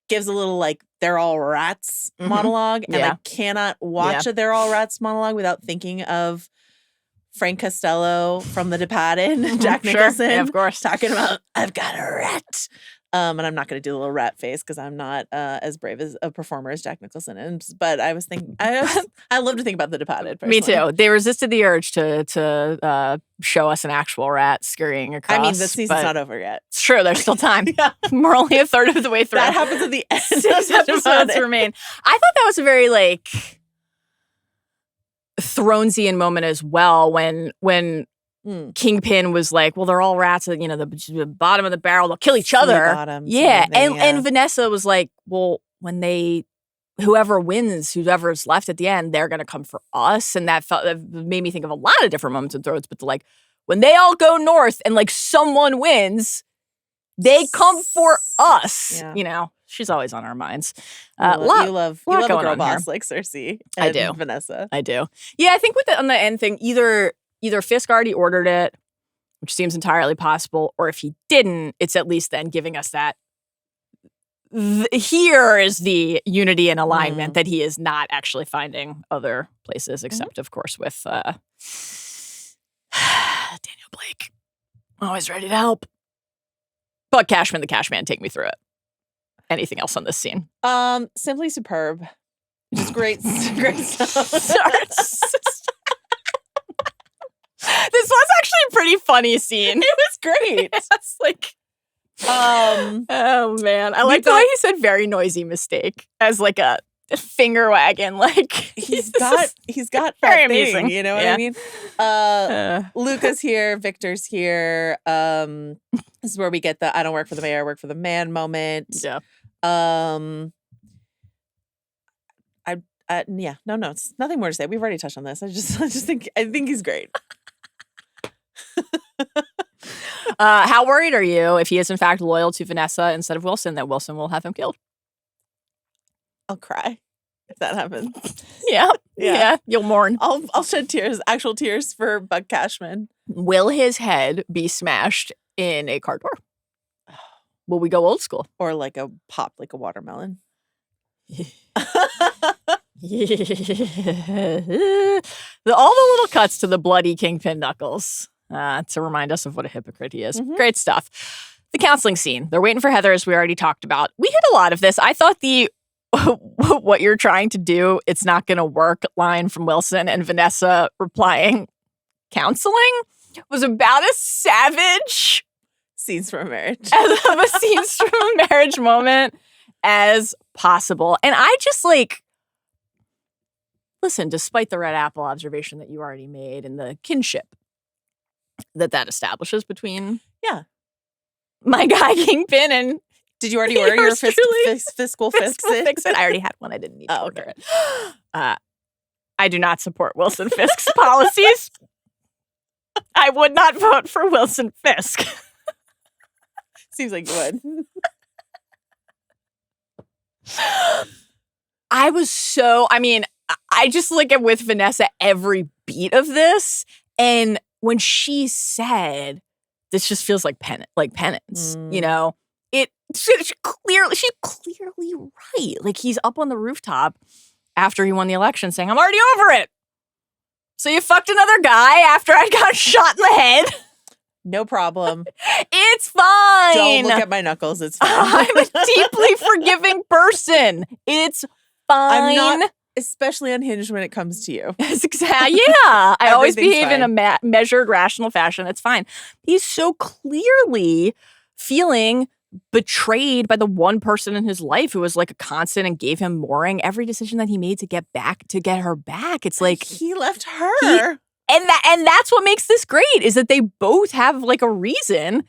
gives a little like they're all rats monologue, and I cannot watch a they're all rats monologue without thinking of Frank Costello from The Departed, Jack Nicholson, of course, talking about I've got a rat. And I'm not going to do the little rat face because I'm not as brave as a performer as Jack Nicholson is. But I was thinking, I love to think about The Departed. Personally. Me too. They resisted the urge to show us an actual rat scurrying across. I mean, the season's not over yet. It's true. There's still time. We're only a third of the way through. That happens at the end. 6 episodes remain. I thought that was a very like Thronesian moment as well when Kingpin was like, well, they're all rats at, the bottom of the barrel. They'll kill each other. And Vanessa was like, well, when whoever wins, whoever's left at the end, they're going to come for us. And that made me think of a lot of different moments in Thrones. But like, when they all go north and like someone wins, they come for us. Yeah. She's always on our minds. You love a girl boss like Cersei and I do. Vanessa. I do. Yeah, I think on the end thing, either Fisk already ordered it, which seems entirely possible, or if he didn't, it's at least then giving us that here is the unity and alignment that he is not actually finding other places, except, of course, with Daniel Blake. Always ready to help. But Cashman, the Cashman, take me through it. Anything else on this scene? Simply superb. Just great stuff. This was actually a pretty funny scene. It was great. It's like, oh man, I like the way he said "very noisy mistake" as like a finger wagging. Like he's got very that amusing. Thing, you know what I mean? Luca's here, Victor's here. This is where we get the "I don't work for the mayor, I work for the man" moment. Yeah. No, it's nothing more to say. We've already touched on this. I think he's great. How worried are you if he is in fact loyal to Vanessa instead of Wilson, that Wilson will have him killed? I'll cry if that happens. Yeah. You'll mourn. I'll shed tears, actual tears for Buck Cashman. Will his head be smashed in a car door? Will we go old school? Or like a watermelon? All the little cuts to the bloody Kingpin knuckles to remind us of what a hypocrite he is. Great stuff. The counseling scene. They're waiting for Heather, as we already talked about. We hit a lot of this. I thought the what you're trying to do, it's not going to work line from Wilson and Vanessa replying, counseling, was about as savage scenes from a marriage of a scenes from a marriage moment as possible. And I just like, listen, despite the red apple observation that you already made and the kinship that establishes between my guy Kingpin and did you already order your fiscal fix it? I already had one. I didn't need to order it. I do not support Wilson Fisk's policies. I would not vote for Wilson Fisk. Seems like you would. I just look at with Vanessa every beat of this. And when she said, this just feels like penance, you know, she's clearly right. Like he's up on the rooftop after he won the election saying, I'm already over it. So you fucked another guy after I got shot in the head. No problem. It's fine. Don't look at my knuckles. It's fine. I'm a deeply forgiving person. It's fine. I'm not especially unhinged when it comes to you. Yes, exactly. Yeah. I always behave fine. in a measured, rational fashion. It's fine. He's so clearly feeling betrayed by the one person in his life who was like a constant and gave him mooring. Every decision that he made to get her back. It's like he left her. And that's what makes this great is that they both have like a reason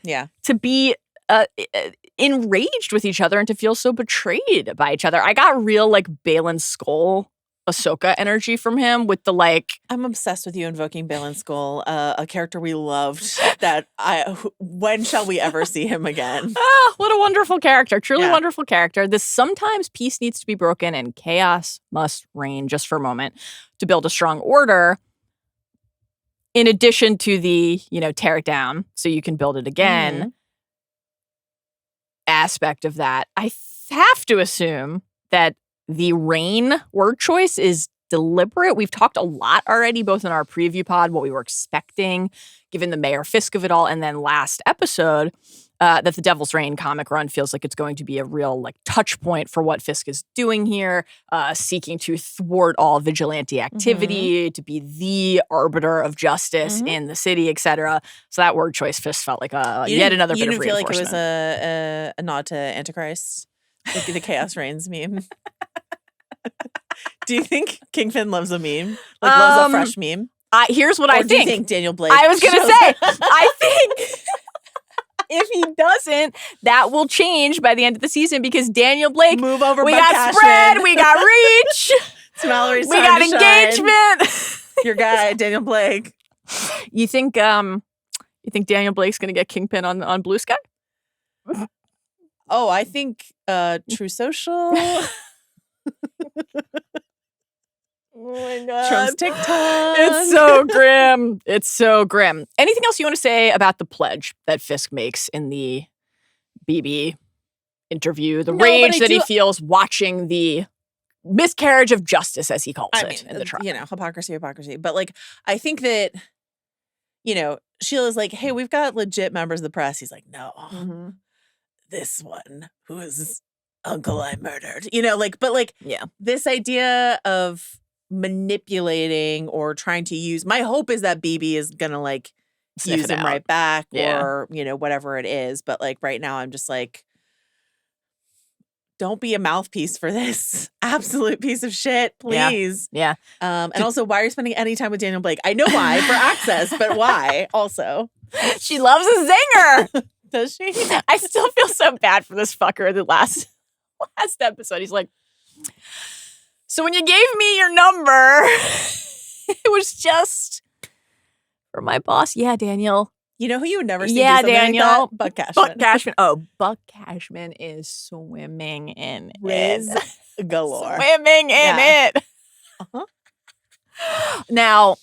to be enraged with each other and to feel so betrayed by each other. I got real like Balin Skull Ahsoka energy from him with the like. I'm obsessed with you invoking Balin Skull, a character we loved. When shall we ever see him again? What a wonderful character. Truly wonderful character. This sometimes peace needs to be broken and chaos must reign just for a moment to build a strong order. In addition to the, tear it down so you can build it again aspect of that, I have to assume that the rain word choice is deliberate. We've talked a lot already, both in our preview pod, what we were expecting, given the Mayor Fisk of it all, and then last episode, that the Devil's Reign comic run feels like it's going to be a real like touch point for what Fisk is doing here, seeking to thwart all vigilante activity, to be the arbiter of justice in the city, etc. So that word choice just felt like yet another bit of reinforcement. You didn't feel like it was a nod to Antichrist, like the Chaos Reigns meme? Do you think Kingpin loves a meme? Like loves a fresh meme? Here's what I think. Do you think Daniel Blake? I was going to say, I think if he doesn't, that will change by the end of the season because Daniel Blake. Move over. We got Cashman. spread. We got reach. It's Mallory's we got engagement. Your guy, Daniel Blake. You think Daniel Blake's going to get Kingpin on Blue Sky? Oh, I think True Social. Oh my God. Trump's TikTok. It's so grim. It's so grim. Anything else you want to say about the pledge that Fisk makes in the BB interview? The rage that he feels watching the miscarriage of justice, as he calls it, in the trial. Hypocrisy. But like, I think that, Sheila's like, hey, we've got legit members of the press. He's like, no, this one whose uncle I murdered. This idea of manipulating or trying to use, my hope is that BB is gonna like use him right back or whatever it is, but like right now I'm just like, don't be a mouthpiece for this absolute piece of shit, please. And also, why are you spending any time with Daniel Blake? I know why, for access, but why also? She loves a zinger. Does she? I still feel so bad for this fucker. The last episode, he's like, so when you gave me your number, it was just for my boss. Yeah, Daniel. You know who you would never see? Yeah, Daniel. Like Buck Cashman. Buck Cashman. Oh, Buck Cashman is swimming in Riz it. Galore. Swimming in it. Now,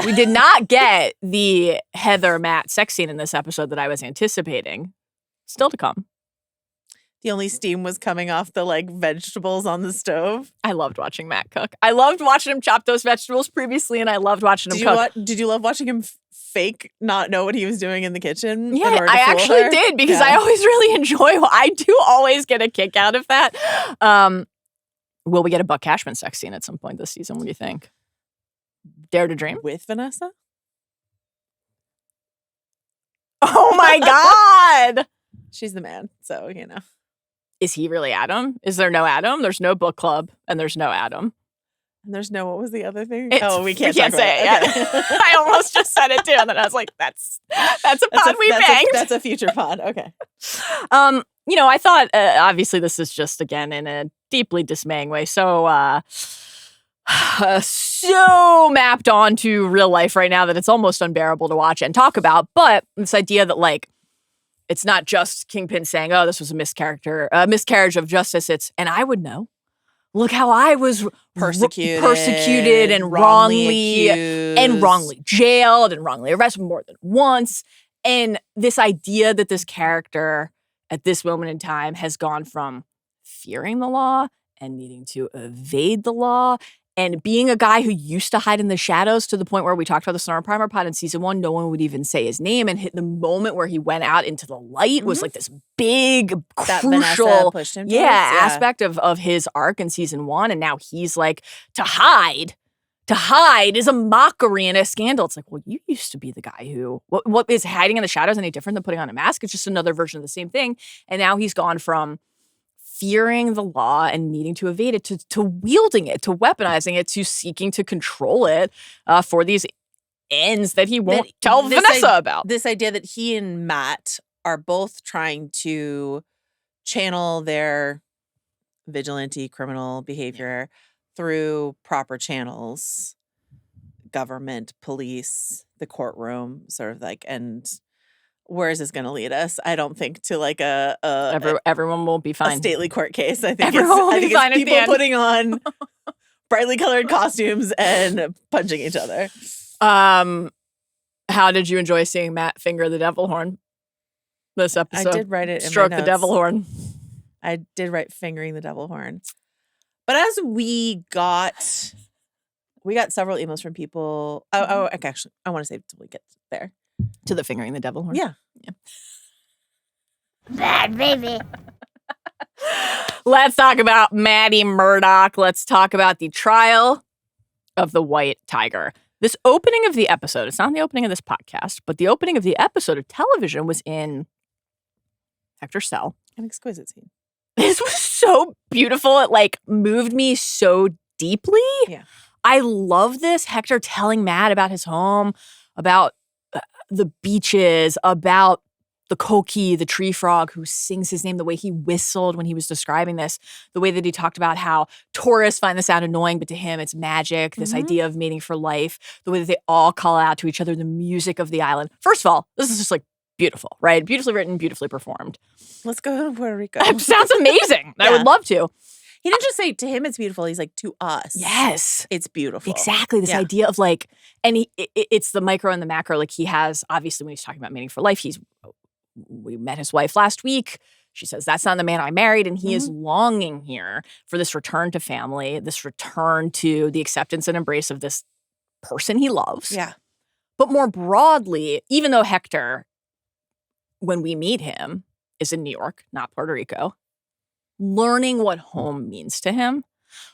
we did not get the Heather Matt sex scene in this episode that I was anticipating. Still to come. The only steam was coming off the like vegetables on the stove. I loved watching Matt cook. I loved watching him chop those vegetables previously, and I loved watching him cook. Did you love watching him fake not know what he was doing in the kitchen? Yeah, I actually did because I always really enjoy. I do always get a kick out of that. Will we get a Buck Cashman sex scene at some point this season? What do you think? Dare to dream with Vanessa? Oh my God! She's the man, so Is he really Adam? Is there no Adam? There's no book club, and there's no Adam. And there's no, what was the other thing? We can't say it yet. Okay. I almost just said it too, and then I was like, that's a pod we banged. That's a future pod. Okay. I thought, obviously this is just, again, in a deeply dismaying way, so mapped onto real life right now that it's almost unbearable to watch and talk about, but this idea that, like, It's not just Kingpin saying, oh, this was a miscarriage of justice. It's, and I would know. Look how I was persecuted and wrongly jailed and wrongly arrested more than once. And this idea that this character at this moment in time has gone from fearing the law and needing to evade the law and being a guy who used to hide in the shadows to the point where we talked about the Sonora Primer Pod in season 1, no one would even say his name. And the moment where he went out into the light was like this big, crucial aspect of his arc in season 1. And now he's like, to hide is a mockery and a scandal. It's like, well, you used to be the guy who, what is hiding in the shadows any different than putting on a mask? It's just another version of the same thing. And now he's gone from fearing the law and needing to evade it to wielding it, to weaponizing it, to seeking to control it for these ends that he won't tell Vanessa about. This idea that he and Matt are both trying to channel their vigilante criminal behavior through proper channels, government, police, the courtroom, sort of like, and where is this going to lead us? I don't think to like everyone will be fine. A stately court case. I think everyone will be fine. People putting on brightly colored costumes and punching each other. How did you enjoy seeing Matt finger the devil horn this episode? I did write it. Stroke in my notes. The devil horn. I did write fingering the devil horn. But as we got several emails from people. Actually, I want to save it till we get there. To the fingering the devil horn? Yeah. Bad baby. Let's talk about Maddie Murdock. Let's talk about the trial of the White Tiger. This opening of the episode, it's not the opening of this podcast, but the opening of the episode of television was in Hector's cell. An exquisite scene. This was so beautiful. It like moved me so deeply. Yeah. I love this. Hector telling Matt about his home, about the beaches, about the Koki, the tree frog who sings his name, the way he whistled when he was describing this, the way that he talked about how tourists find the sound annoying, but to him it's magic, this idea of mating for life, the way that they all call out to each other, the music of the island. First of all, this is just like beautiful, right? Beautifully written, beautifully performed. Let's go to Puerto Rico. It sounds amazing. Yeah. I would love to. He didn't just say to him it's beautiful. He's like, to us. Yes. It's beautiful. Exactly. This idea of like, and it's the micro and the macro. Like he has, obviously when he's talking about mating for life, we met his wife last week. She says, that's not the man I married. And he is longing here for this return to family, this return to the acceptance and embrace of this person he loves. Yeah. But more broadly, even though Hector, when we meet him, is in New York, not Puerto Rico, learning what home means to him,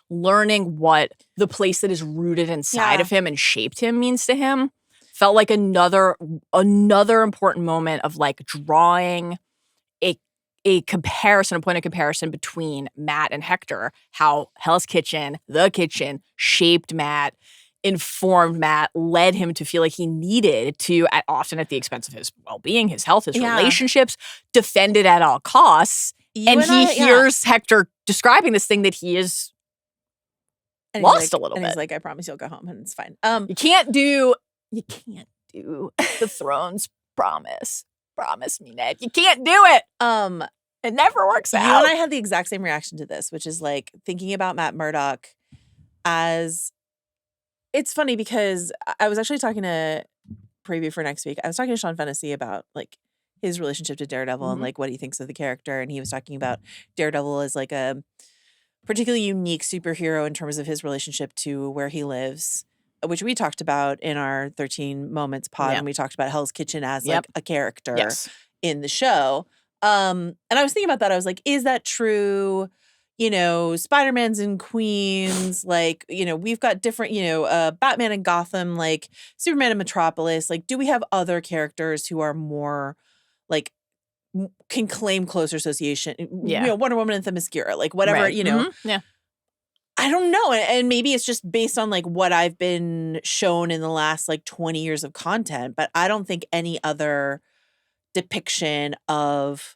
learning what the place that is rooted inside of him and shaped him means to him, felt like another important moment of like drawing a comparison, a point of comparison between Matt and Hector, how Hell's Kitchen, the kitchen, shaped Matt, informed Matt, led him to feel like he needed to, often at the expense of his well-being, his health, his relationships, defend it at all costs. And he hears Hector describing this thing that he is lost a little bit. And he's like, I promise you'll go home and it's fine. You can't do the throne's promise. Promise me, Ned. You can't do it. It never works out. You and I had the exact same reaction to this, which is like thinking about Matt Murdock as, it's funny because I was actually talking to preview for next week. I was talking to Sean Fennessy about like his relationship to Daredevil and like what he thinks of the character. And he was talking about Daredevil as like a particularly unique superhero in terms of his relationship to where he lives, which we talked about in our 13 Moments pod. And we talked about Hell's Kitchen as like a character in the show. And I was thinking about that. I was like, is that true? You know, Spider-Man's in Queens, like, you know, we've got different, you know, Batman in Gotham, like Superman in Metropolis. Like, do we have other characters who are more like can claim closer association? You know, Wonder Woman and Themyscira, like whatever, you know. Yeah. I don't know. And maybe it's just based on like what I've been shown in the last like 20 years of content, but I don't think any other depiction of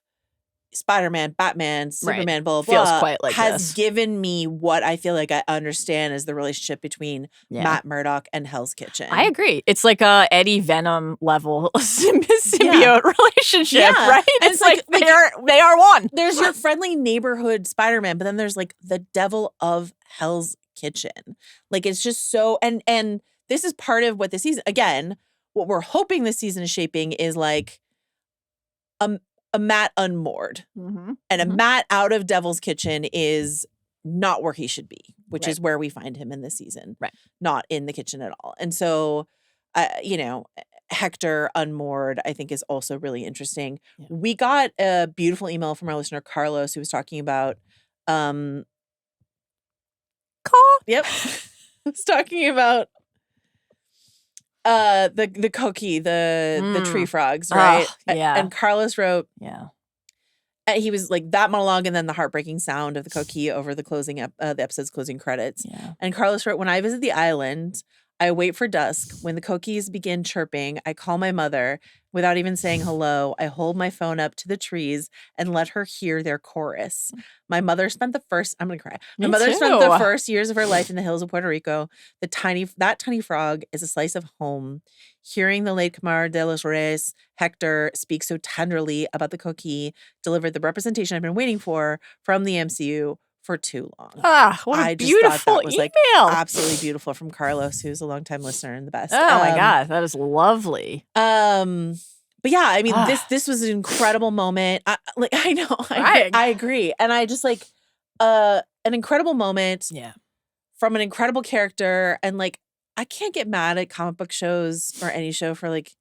Spider-Man, Batman, Superman, blah, blah, Feels blah, quite like has this. given me what I feel like I understand is the relationship between Matt Murdock and Hell's Kitchen. I agree. It's like a Eddie Venom level symbiote relationship, right? And It's like they are one. There's your friendly neighborhood Spider-Man, but then there's like the devil of Hell's Kitchen. Like it's just so and this is part of what this season, again, what we're hoping this season is shaping is like a Matt unmoored. And a Matt out of Devil's Kitchen is not where he should be, which is where we find him in this season. Right. Not in the kitchen at all. And so, Hector unmoored, I think, is also really interesting. Yeah. We got a beautiful email from our listener, Carlos, who was talking about Yep. was talking about the koki, the tree frogs, right? Yeah. And Carlos wrote, yeah. He was like that monologue and then the heartbreaking sound of the koki over the closing the episode's closing credits. Yeah. And Carlos wrote, when I visit the island, I wait for dusk. When the kokis begin chirping, I call my mother. Without even saying hello, I hold my phone up to the trees and let her hear their chorus. My mother spent the first, I'm going to cry. My mother spent the first years of her life in the hills of Puerto Rico. That tiny frog is a slice of home. Hearing the late Camar de los Reyes, Hector, speak so tenderly about the coquille delivered the representation I've been waiting for from the MCU for too long. What a beautiful email. Like absolutely beautiful from Carlos, who's a longtime lister and the best. Oh my God, that is lovely. But yeah, I mean, this was an incredible moment. I agree. And I just like an incredible moment from an incredible character. And like, I can't get mad at comic book shows or any show for like,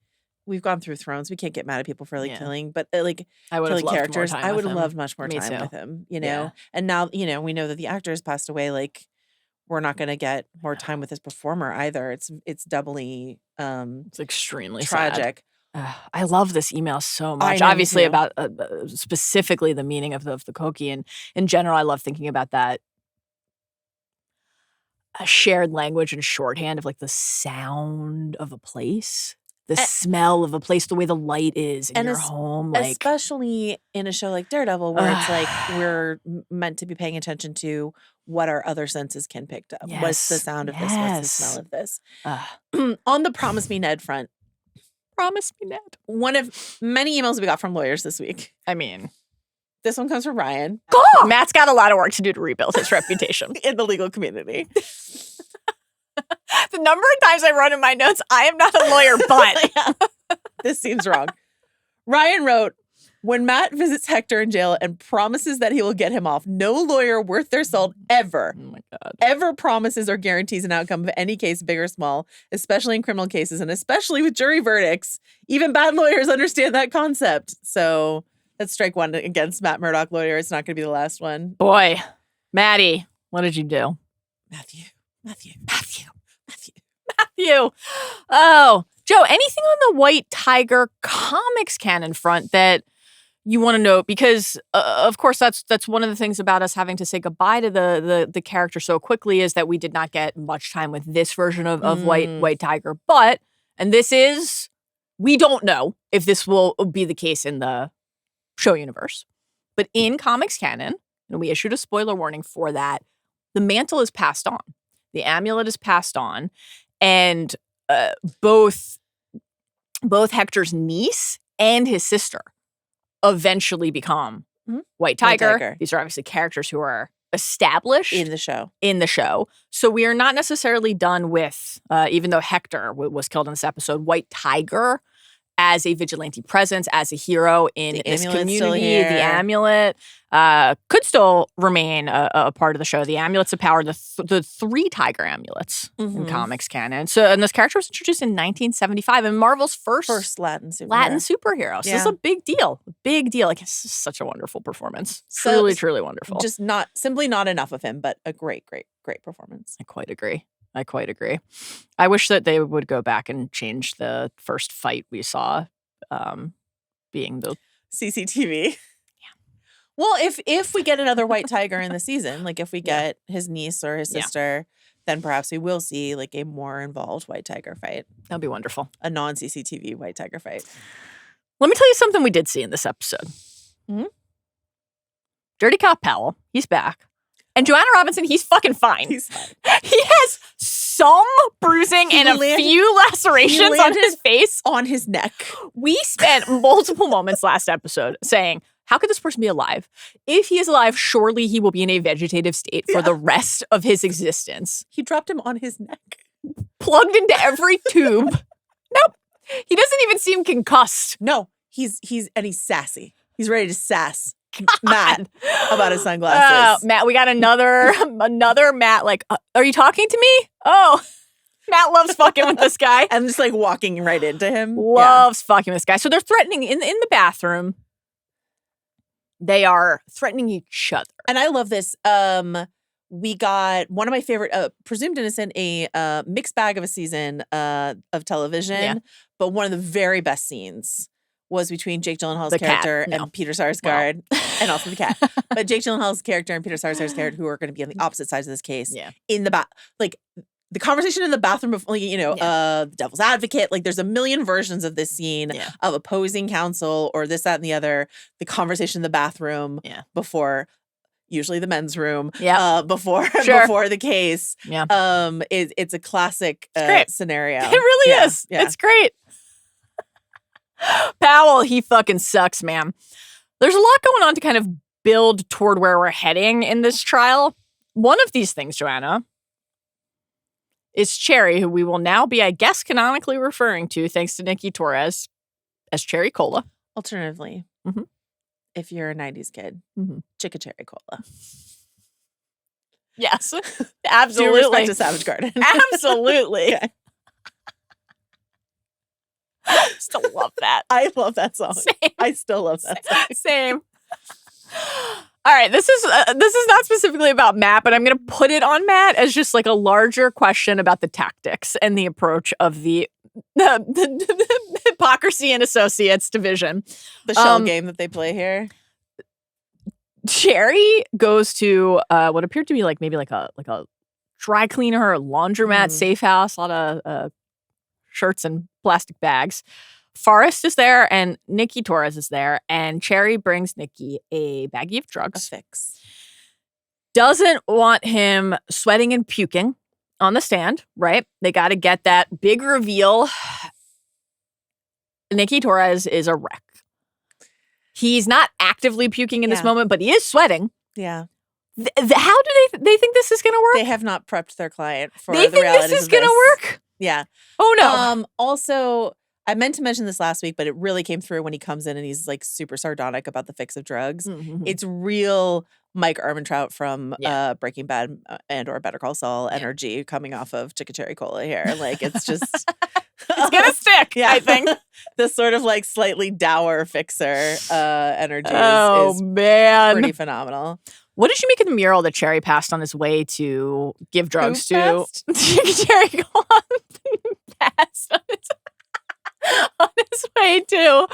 we've gone through Thrones. We can't get mad at people for like killing, but like I would killing have characters. More time I would have with him. loved much more time with him, you know? And now, you know, we know that the actor has passed away. Like, we're not going to get more time with this performer either. It's doubly it's extremely tragic. Sad. I love this email so much. Obviously about specifically the meaning of the koki, and in general, I love thinking about that a shared language and shorthand of like the sound of a place, the smell of a place, the way the light is in your home, like especially in a show like Daredevil, where it's like we're meant to be paying attention to what our other senses can pick up. Yes. What's the sound of this? What's the smell of this? On the Promise Me Ned front. Promise Me Ned. One of many emails we got from lawyers this week. I mean, this one comes from Ryan. Matt's got a lot of work to do to rebuild his reputation in the legal community. The number of times I wrote in my notes, I am not a lawyer, but this seems wrong. Ryan wrote, when Matt visits Hector in jail and promises that he will get him off, no lawyer worth their salt ever, ever promises or guarantees an outcome of any case, big or small, especially in criminal cases and especially with jury verdicts. Even bad lawyers understand that concept. So let's strike one against Matt Murdock lawyer. It's not going to be the last one. Boy, Maddie, what did you do? Matthew. Oh, Joe, anything on the White Tiger comics canon front that you want to note? Because, of course, that's one of the things about us having to say goodbye to the character so quickly is that we did not get much time with this version of White Tiger. But, and this is, we don't know if this will be the case in the show universe. But in comics canon, and we issued a spoiler warning for that, the mantle is passed on. The amulet is passed on. And both Hector's niece and his sister eventually become White Tiger. These are obviously characters who are established in the show. So we are not necessarily done with, even though Hector was killed in this episode, White Tiger as a vigilante presence, as a hero in this community. The amulet could still remain a part of the show. The amulet's a power, the 3 tiger amulets in comics canon. So, and this character was introduced in 1975 and Marvel's first Latin superhero. So this is a big deal. Like, it's such a wonderful performance. Truly wonderful. Just simply not enough of him, but a great performance. I quite agree. I wish that they would go back and change the first fight we saw being the CCTV. Yeah. Well, if we get another White Tiger in the season, like if we get his niece or his sister, then perhaps we will see like a more involved White Tiger fight. That'll be wonderful. A non-CCTV White Tiger fight. Let me tell you something we did see in this episode. Dirty Cop Powell, he's back. And Joanna Robinson, he's fucking fine. He's fine. He has some bruising and a few lacerations on his face. On his neck. We spent multiple moments last episode saying, how could this person be alive? If he is alive, surely he will be in a vegetative state for the rest of his existence. He dropped him on his neck. Plugged into every tube. Nope. He doesn't even seem concussed. No, he's sassy. He's ready to sass Matt about his sunglasses. Matt, we got another Matt. Like, are you talking to me? Oh, Matt loves fucking with this guy. And just like walking right into him. Loves fucking with this guy. So they're threatening in the bathroom. They are threatening each other. And I love this. We got one of my favorite, presumed innocent, a mixed bag of a season of television. But one of the very best scenes was between Jake Gyllenhaal's character and Peter Sarsgaard, and also the cat. But Jake Gyllenhaal's character and Peter Sarsgaard's character, who are going to be on the opposite sides of this case, in the the conversation in the bathroom of, the devil's advocate. Like, there's a million versions of this scene of opposing counsel or this, that, and the other. The conversation in the bathroom before, usually the men's room, before the case. It's a classic scenario. It really is. Yeah. It's great. Powell, he fucking sucks, man. There's a lot going on to kind of build toward where we're heading in this trial. One of these things, Joanna, is Cherry, who we will now be, I guess, canonically referring to, thanks to Nikki Torres, as Cherry Cola. Alternatively, if you're a 90s kid, Chicka Cherry Cola. Yes, absolutely. Due respect to Savage Garden. Absolutely. Okay. Still love that. I love that song. Same. I still love that song. Same. All right, this is not specifically about Matt, but I'm going to put it on Matt as just like a larger question about the tactics and the approach of the Hypocrisy and Associates division. The shell game that they play here. Cherry goes to what appeared to be maybe a dry cleaner or laundromat, safe house, a lot of shirts and plastic bags. Forrest is there and Nikki Torres is there, and Cherry brings Nikki a baggie of drugs. A fix. Doesn't want him sweating and puking on the stand, right? They got to get that big reveal. Nikki Torres is a wreck. He's not actively puking in this moment, but he is sweating. Yeah. How do they think this is going to work? They have not prepped their client for they the realities of this. This is going to work? Yeah. Oh, no. Also, I meant to mention this last week, but it really came through when he comes in and he's like super sardonic about the fix of drugs. It's real Mike Ehrmantraut from Breaking Bad and or Better Call Saul energy coming off of Chicka Cherry Cola here. Like, it's just... it's going to stick, I think. The sort of like slightly dour fixer energy is man. Pretty phenomenal. What did you make of the mural that Cherry passed on his way to give drugs to? Cherry passed on his way to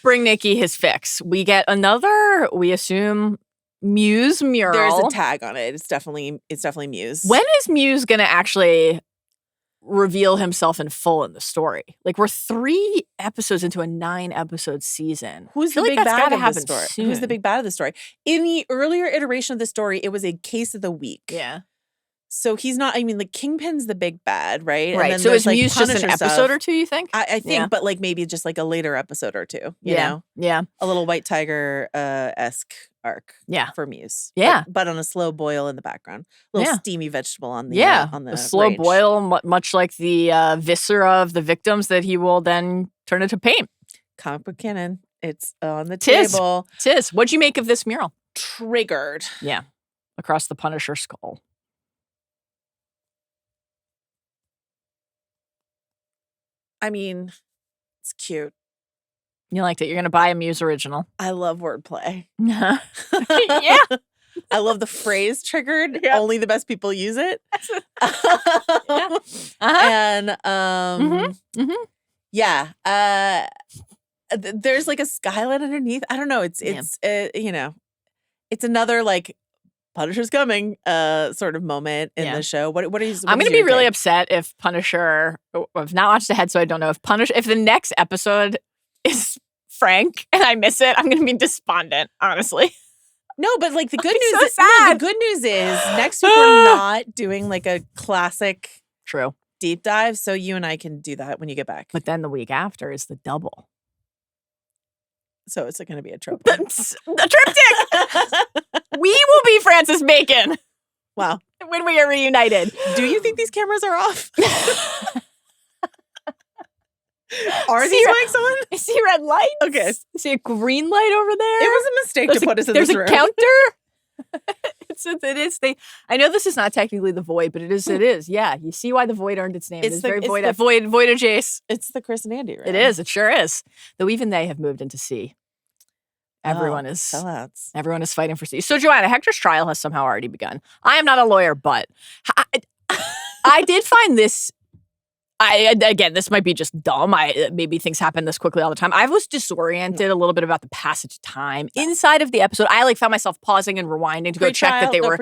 bring Nikki his fix. We get another, we assume, Muse mural. There's a tag on it. It's definitely Muse. When is Muse going to actually reveal himself in full in the story? Like, we're 3 episodes into a 9-episode season. Who's the big bad of the story? Soon. Who's the big bad of the story? In the earlier iteration of the story, it was a case of the week. Yeah. So he's not, Kingpin's the big bad, right? Right. And then so is Muse Punisher just an episode or two, you think? I think, but maybe just like a later episode or two, you know? Yeah. A little White Tiger-esque arc for Muse. Yeah. But on a slow boil in the background. A little steamy vegetable on the on the a slow range. boil, much like the viscera of the victims that he will then turn into paint. Comic book canon. It's on the table. Tis. What'd you make of this mural? Triggered. Yeah. Across the Punisher skull. It's cute. You liked it. You're going to buy a Muse original. I love wordplay. Yeah. I love the phrase triggered. Yeah. Only the best people use it. And there's like a skyline underneath. I don't know. It's another like Punisher's coming sort of moment in the show. What are you? I'm going to be really upset if Punisher. I've not watched ahead, so I don't know if the next episode is Frank and I miss it. I'm going to be despondent, honestly. No, but like the good I'm news so is sad. the good news is next week we're not doing like a classic True. deep dive, so you and I can do that when you get back. But then the week after is the double. So it's going to be a trope. The triptych! We will be Francis Bacon. Wow. When we are reunited. Do you think these cameras are off? Are See these red- mics on? I see red lights. Okay. I see a green light over there. It was a mistake to put us in There's this a room. counter. It is. I know this is not technically the Void, but it is. It is. Yeah, you see why the Void earned its name. It's very Void. Void adjacent. It's the Chris and Andy room. It is. It sure is. Though even they have moved into C. Everyone is sellouts. Everyone is fighting for C. So Joanna, Hector's trial has somehow already begun. I am not a lawyer, but I did find this. Again, this might be just dumb. Maybe things happen this quickly all the time. I was disoriented a little bit about the passage of time inside of the episode. I found myself pausing and rewinding to go check that they were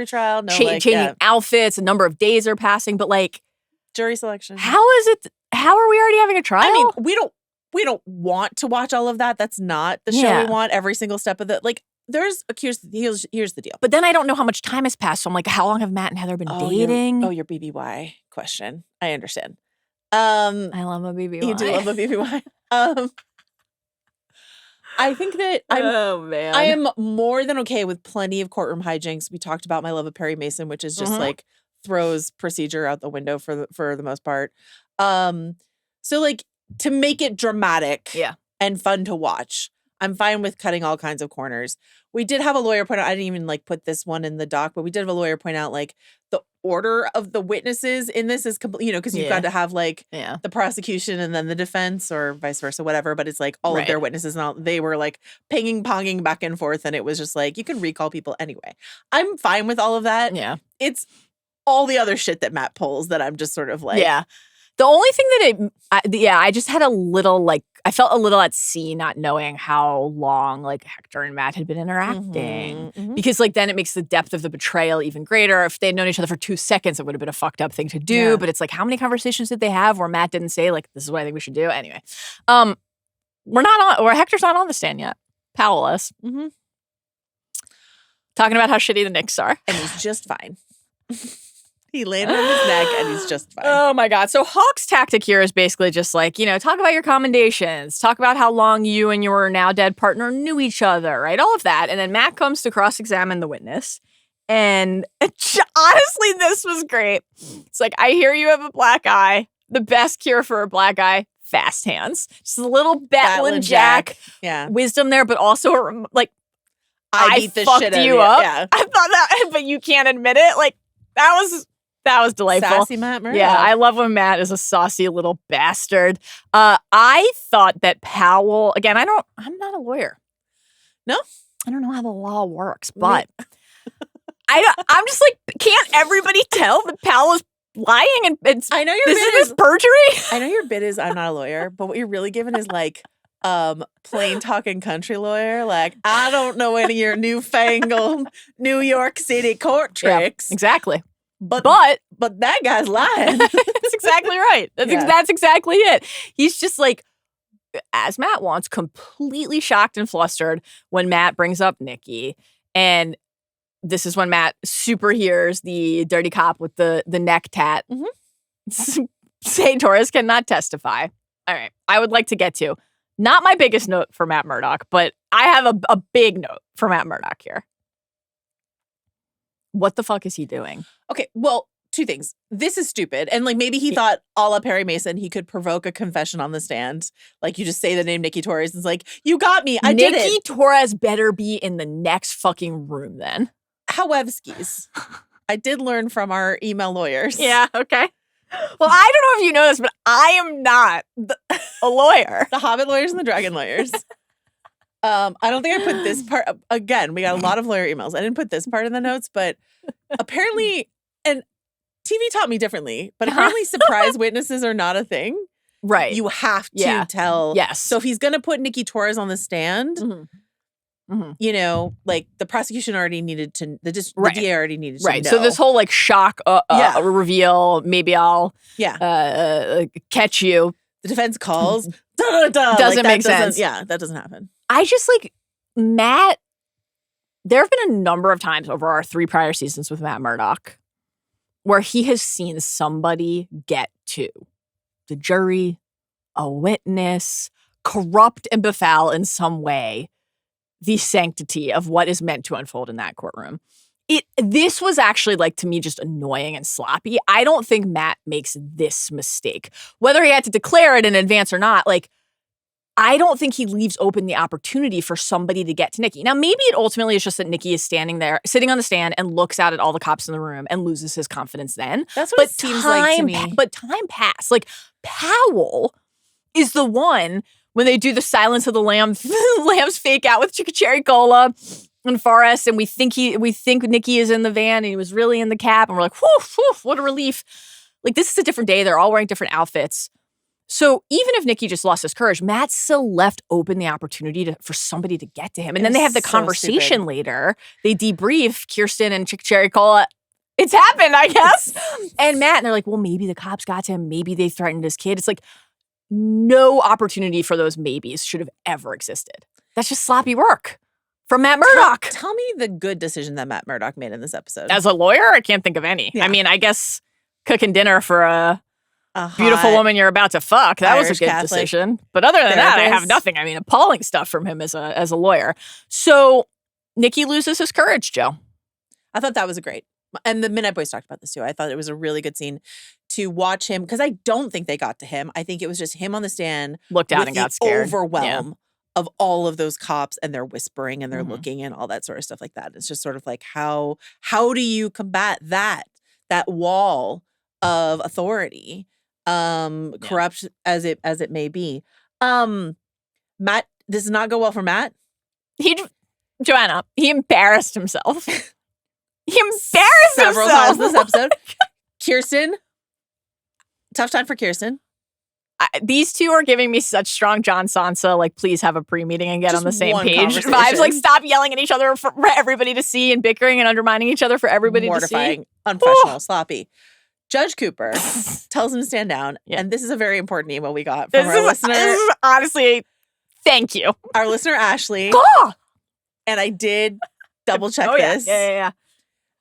changing outfits. A number of days are passing, but jury selection. How is it? How are we already having a trial? I mean, we don't want to watch all of that. That's not the show we want. Every single step of the here's the deal. But then I don't know how much time has passed. So I'm like, how long have Matt and Heather been dating? Your BBY question. I understand. I love a BBY. You do love a BBY. I think that I am more than okay with plenty of courtroom hijinks. We talked about my love of Perry Mason, which is just throws procedure out the window for the most part. So to make it dramatic and fun to watch, I'm fine with cutting all kinds of corners. We did have a lawyer point out, I didn't even put this one in the doc, but we did have a lawyer point out the order of the witnesses in this is complete, because you've got to have the prosecution and then the defense or vice versa, whatever. But it's all of their witnesses and all, they were pinging-ponging back and forth. And it was just you can recall people anyway. I'm fine with all of that. Yeah. It's all the other shit that Matt pulls that I'm just sort of yeah. The only thing that I just had a little I felt a little at sea not knowing how long Hector and Matt had been interacting because then it makes the depth of the betrayal even greater. If they'd known each other for 2 seconds, it would have been a fucked up thing to do. Yeah. But it's how many conversations did they have where Matt didn't say this is what I think we should do? Anyway, Hector's not on the stand yet. Powell is. Mm-hmm. Talking about how shitty the Knicks are. And he's just fine. He landed on his neck and he's just fine. Oh my God. So Hawk's tactic here is basically just talk about your commendations, talk about how long you and your now dead partner knew each other, right? All of that. And then Matt comes to cross-examine the witness. And honestly, this was great. It's I hear you have a black eye. The best cure for a black eye, fast hands. Just a little Batlin Jack wisdom there, but also I beat the fucked shit out you of up. Yeah. I thought that, but you can't admit it. That was delightful. Sassy Matt Murdock. Yeah, I love when Matt is a saucy little bastard. I thought that Powell, again, I'm not a lawyer. No? I don't know how the law works, but I'm just can't everybody tell that Powell is lying and I know your this bit is perjury? I know your bit is I'm not a lawyer, but what you're really giving is plain talking country lawyer. I don't know any of your newfangled New York City court tricks. Yeah, exactly. But that guy's lying. That's exactly right. That's exactly it. He's just as Matt wants, completely shocked and flustered when Matt brings up Nikki. And this is when Matt super hears the dirty cop with the neck tat say Torres cannot testify. All right. I would like to get to, not my biggest note for Matt Murdock, but I have a big note for Matt Murdock here. What the fuck is he doing? Okay, well, 2 things. This is stupid. And maybe he thought a la Perry Mason, he could provoke a confession on the stand. You just say the name Nikki Torres and it's you got me. I did it. Nikki Torres better be in the next fucking room then. Howevskis. I did learn from our email lawyers. Yeah, okay. Well, I don't know if you know this, but I am not a lawyer. The Hobbit lawyers and the Dragon lawyers. I don't think I put this part. Again, we got a lot of lawyer emails. I didn't put this part in the notes, but apparently, and TV taught me differently, but apparently surprise witnesses are not a thing. Right. You have to tell. Yes. So if he's going to put Nikki Torres on the stand, the prosecution already needed to, the DA already needed to know. So this whole shock reveal, maybe I'll catch you. The defense calls. Doesn't make sense. Yeah, that doesn't happen. I just Matt there have been a number of times over our 3 prior seasons with Matt Murdock where he has seen somebody get to the jury, a witness, corrupt and befoul in some way the sanctity of what is meant to unfold in that courtroom. This was actually, like, to me, just annoying and sloppy. I don't think Matt makes this mistake. Whether he had to declare it in advance or not, like, I don't think he leaves open the opportunity for somebody to get to Nikki. Now, maybe it ultimately is just that Nikki is standing there, sitting on the stand, and looks out at all the cops in the room and loses his confidence then. That's what it seems like to me. But time passed. Like, Powell is the one, when they do the Silence of the Lambs fake out with Cherry Cola and Forrest, and we think Nikki is in the van and he was really in the cab, and we're like, whew, what a relief. Like, this is a different day. They're all wearing different outfits. So even if Nikki just lost his courage, Matt still left open the opportunity for somebody to get to him. And then they have the conversation later. They debrief Kirsten and Cherry Cola. It's happened, I guess. And Matt, and they're like, well, maybe the cops got to him. Maybe they threatened his kid. It's like, no opportunity for those maybes should have ever existed. That's just sloppy work from Matt Murdock. Tell me the good decision that Matt Murdock made in this episode. As a lawyer, I can't think of any. Yeah. I mean, I guess cooking dinner for a beautiful woman you're about to fuck, that Irish was a good Catholic decision. But other than that, I have nothing. I mean, appalling stuff from him as a lawyer. So Nikki loses his courage, Joe. I thought that was great. And the Midnight Boys talked about this too. I thought it was a really good scene to watch him, because I don't think they got to him. I think it was just him on the stand. Looked out and got scared. Overwhelm of all of those cops, and they're whispering and they're looking and all that sort of stuff like that. It's just sort of like, how do you combat that wall of authority, corrupt as it may be. Matt, this does not go well for Matt. Joanna, he embarrassed himself. He embarrassed several himself. times this episode. Kirsten, tough time for Kirsten. These two are giving me such strong John Sansa, like, please have a pre-meeting and get just on the same page vibes. Like, stop yelling at each other for everybody to see and bickering and undermining each other for everybody to see. Mortifying, unprofessional, sloppy. Judge Cooper tells him to stand down. Yeah. And this is a very important email we got from our listener. This is honestly, thank you. Our listener, Ashley. And I did double check this. Yeah.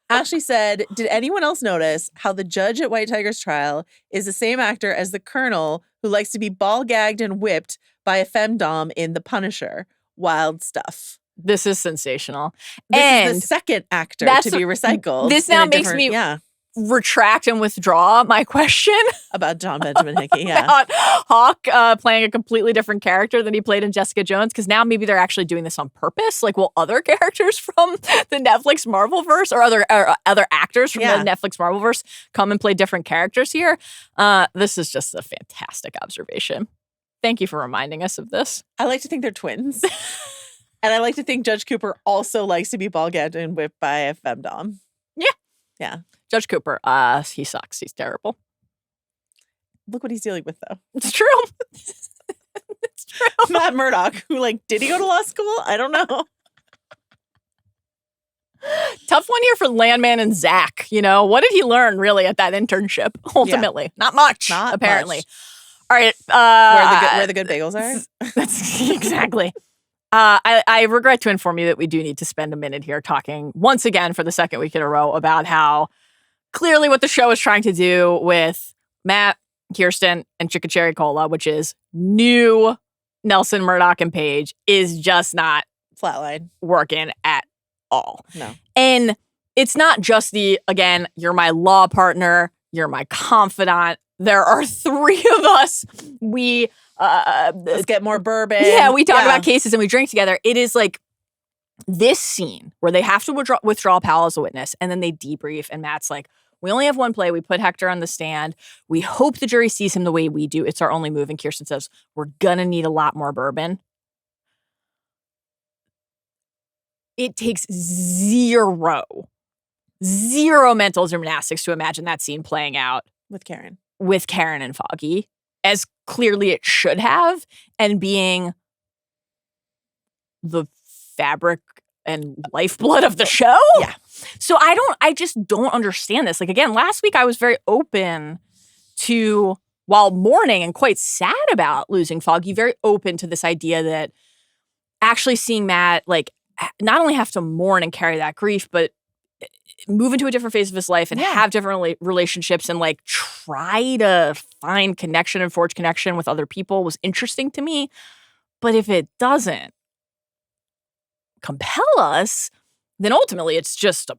Ashley said, did anyone else notice how the judge at White Tiger's trial is the same actor as the colonel who likes to be ball gagged and whipped by a femdom in The Punisher? Wild stuff. This is sensational. This is the second actor to be recycled. This now makes me retract and withdraw my question about John Benjamin Hickey. About Hawk playing a completely different character than he played in Jessica Jones, because now maybe they're actually doing this on purpose. Like, will other characters from the Netflix Marvelverse or other actors from the Netflix Marvelverse come and play different characters here? This is just a fantastic observation. Thank you for reminding us of this. I like to think they're twins. And I like to think Judge Cooper also likes to be ball gagged and whipped by a femdom. Yeah. Judge Cooper, he sucks. He's terrible. Look what he's dealing with, though. It's true. It's true. Matt Murdock, who, like, did he go to law school? I don't know. Tough one here for Landman and Zach. You know, what did he learn really at that internship? Ultimately, not much. Apparently. All right. Where the good bagels are. That's exactly. I regret to inform you that we do need to spend a minute here talking once again for the second week in a row about how clearly what the show is trying to do with Matt, Kirsten, and Cherry Cola, which is new Nelson, Murdock, and Paige, is just not flatline working at all. No. And it's not just again, you're my law partner, you're my confidant. There are 3 of us. Let's get more bourbon. Yeah, we talk about cases and we drink together. It is like this scene where they have to withdraw Powell as a witness, and then they debrief, and Matt's like, we only have one play. We put Hector on the stand. We hope the jury sees him the way we do. It's our only move. And Kirsten says, we're going to need a lot more bourbon. It takes zero mental gymnastics to imagine that scene playing out with Karen and Foggy, as clearly it should have, and being the fabric and lifeblood of the show. Yeah. So I just don't understand this. Like, again, last week I was very open to, while mourning and quite sad about losing Foggy, very open to this idea that actually seeing Matt, like, not only have to mourn and carry that grief, but move into a different phase of his life and have different relationships and like try to find connection and forge connection with other people was interesting to me. But if it doesn't compel us, then ultimately it's just a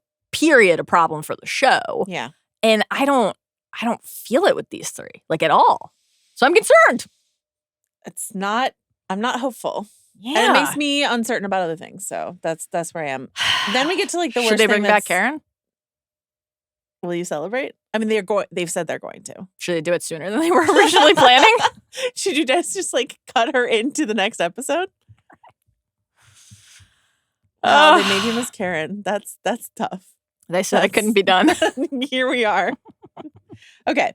problem for the show. Yeah. And I don't feel it with these three, like at all. So I'm concerned. I'm not hopeful. Yeah. And it makes me uncertain about other things. So that's where I am. Then we get to like the worst Should they bring thing back Karen? Will you celebrate? I mean, they've said they're going to. Should they do it sooner than they were originally planning? Should you guys just like cut her into the next episode? Oh, they made him as Karen. That's tough. They said it couldn't be done. Here we are. Okay.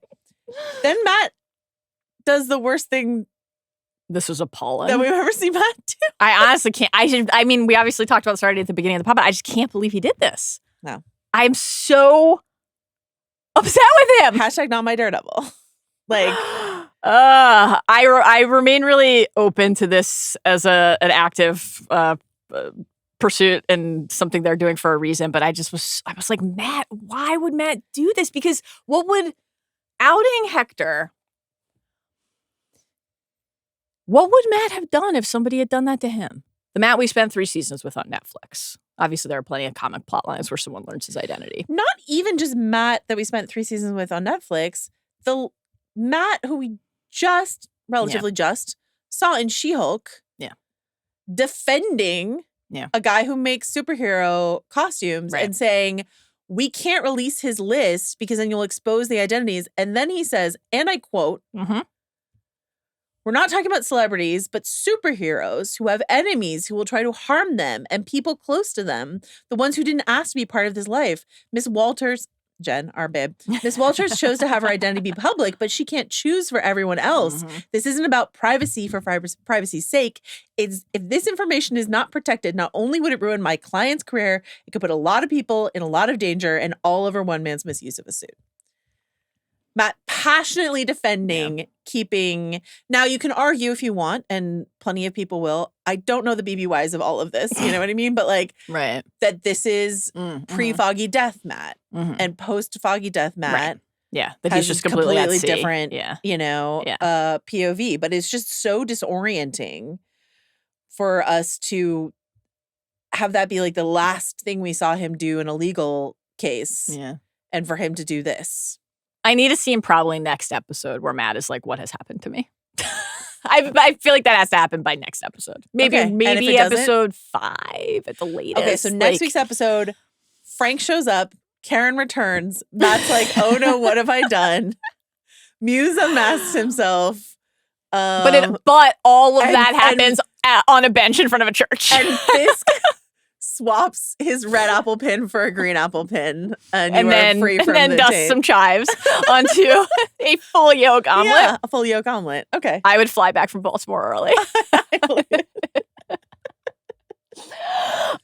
Then Matt does the worst thing. This was appalling. That we've ever seen Matt do. I honestly can't. I mean, we obviously talked about this already at the beginning of the pod, but I just can't believe he did this. No. I'm so upset with him. Hashtag not my Daredevil. Like, I remain really open to this as an active pursuit and something they're doing for a reason. But I was like, Matt, why would Matt do this? Because what would outing Hector? What would Matt have done if somebody had done that to him? The Matt we spent 3 seasons with on Netflix. Obviously, there are plenty of comic plot lines where someone learns his identity. Not even just Matt that we spent 3 seasons with on Netflix. The Matt who we relatively just saw in She-Hulk. Yeah. Defending a guy who makes superhero costumes and saying, we can't release his list because then you'll expose the identities. And then he says, and I quote, we're not talking about celebrities, but superheroes who have enemies who will try to harm them and people close to them. The ones who didn't ask to be part of this life. Miss Walters, Jen, our babe. Miss Walters chose to have her identity be public, but she can't choose for everyone else. This isn't about privacy for privacy's sake. If this information is not protected, not only would it ruin my client's career, it could put a lot of people in a lot of danger and all over one man's misuse of a suit. Matt passionately defending keeping. Now, you can argue if you want, and plenty of people will. I don't know the BBYs of all of this. You know what I mean? But like, that this is pre-Foggy Death Matt and post-Foggy Death Matt. Yeah, that he's just completely at sea. Different, POV. But it's just so disorienting for us to have that be like the last thing we saw him do in a legal case. Yeah. And for him to do this. I need a scene probably next episode where Matt is like, what has happened to me? I feel like that has to happen by next episode. Maybe episode 5 at the latest. Okay, so next week's episode, Frank shows up, Karen returns, Matt's like, oh no, what have I done? Muse unmasks himself. But all of that happens on a bench in front of a church. And Fisk swaps his red apple pin for a green apple pin, and then dusts some chives onto a full yolk omelet. Yeah, a full yolk omelet. Okay, I would fly back from Baltimore early.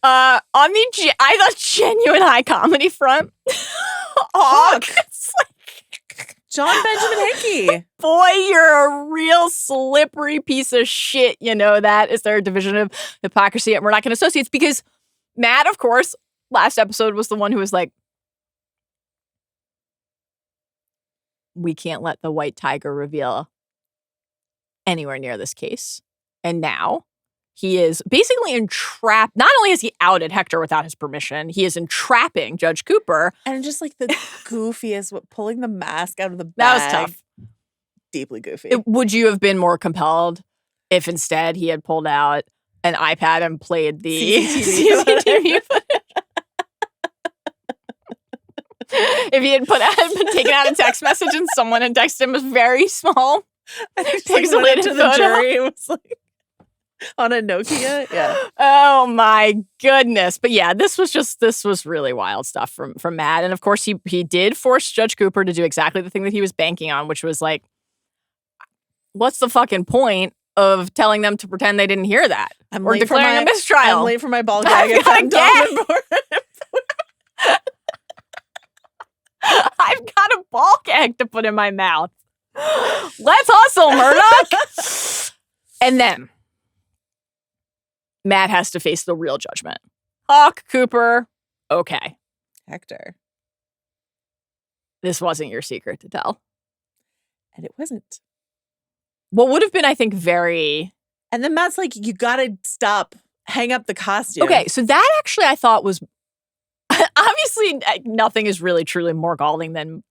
On the I thought genuine high comedy front. It's like John Benjamin Hickey. Boy, you're a real slippery piece of shit. You know that. Is there a division of hypocrisy at Murdock and Associates? Because Matt, of course, last episode was the one who was like, we can't let the white tiger reveal anywhere near this case. And now he is basically entrapped. Not only has he outed Hector without his permission, he is entrapping Judge Cooper. And just like the goofiest, pulling the mask out of the bag. That was tough. Deeply goofy. Would you have been more compelled if instead he had pulled out an iPad and played the CCTV footage? If he had taken out a text message and someone had texted him was very small, pixelated to the jury, it was like on a Nokia. Yeah. Oh my goodness. But yeah, this was really wild stuff from Matt. And of course he did force Judge Cooper to do exactly the thing that he was banking on, which was like, what's the fucking point of telling them to pretend they didn't hear that? Or declaring a mistrial. I'm late for my ball gag. I've got a ball gag to put in my mouth. Let's hustle, Murdock. And then Matt has to face the real judgment. Hawk, Cooper, okay. Hector. This wasn't your secret to tell. And it wasn't. What would have been, I think, very... And then Matt's like, you gotta stop. Hang up the costume. Okay, so that actually I thought was... Obviously, nothing is really truly more galling than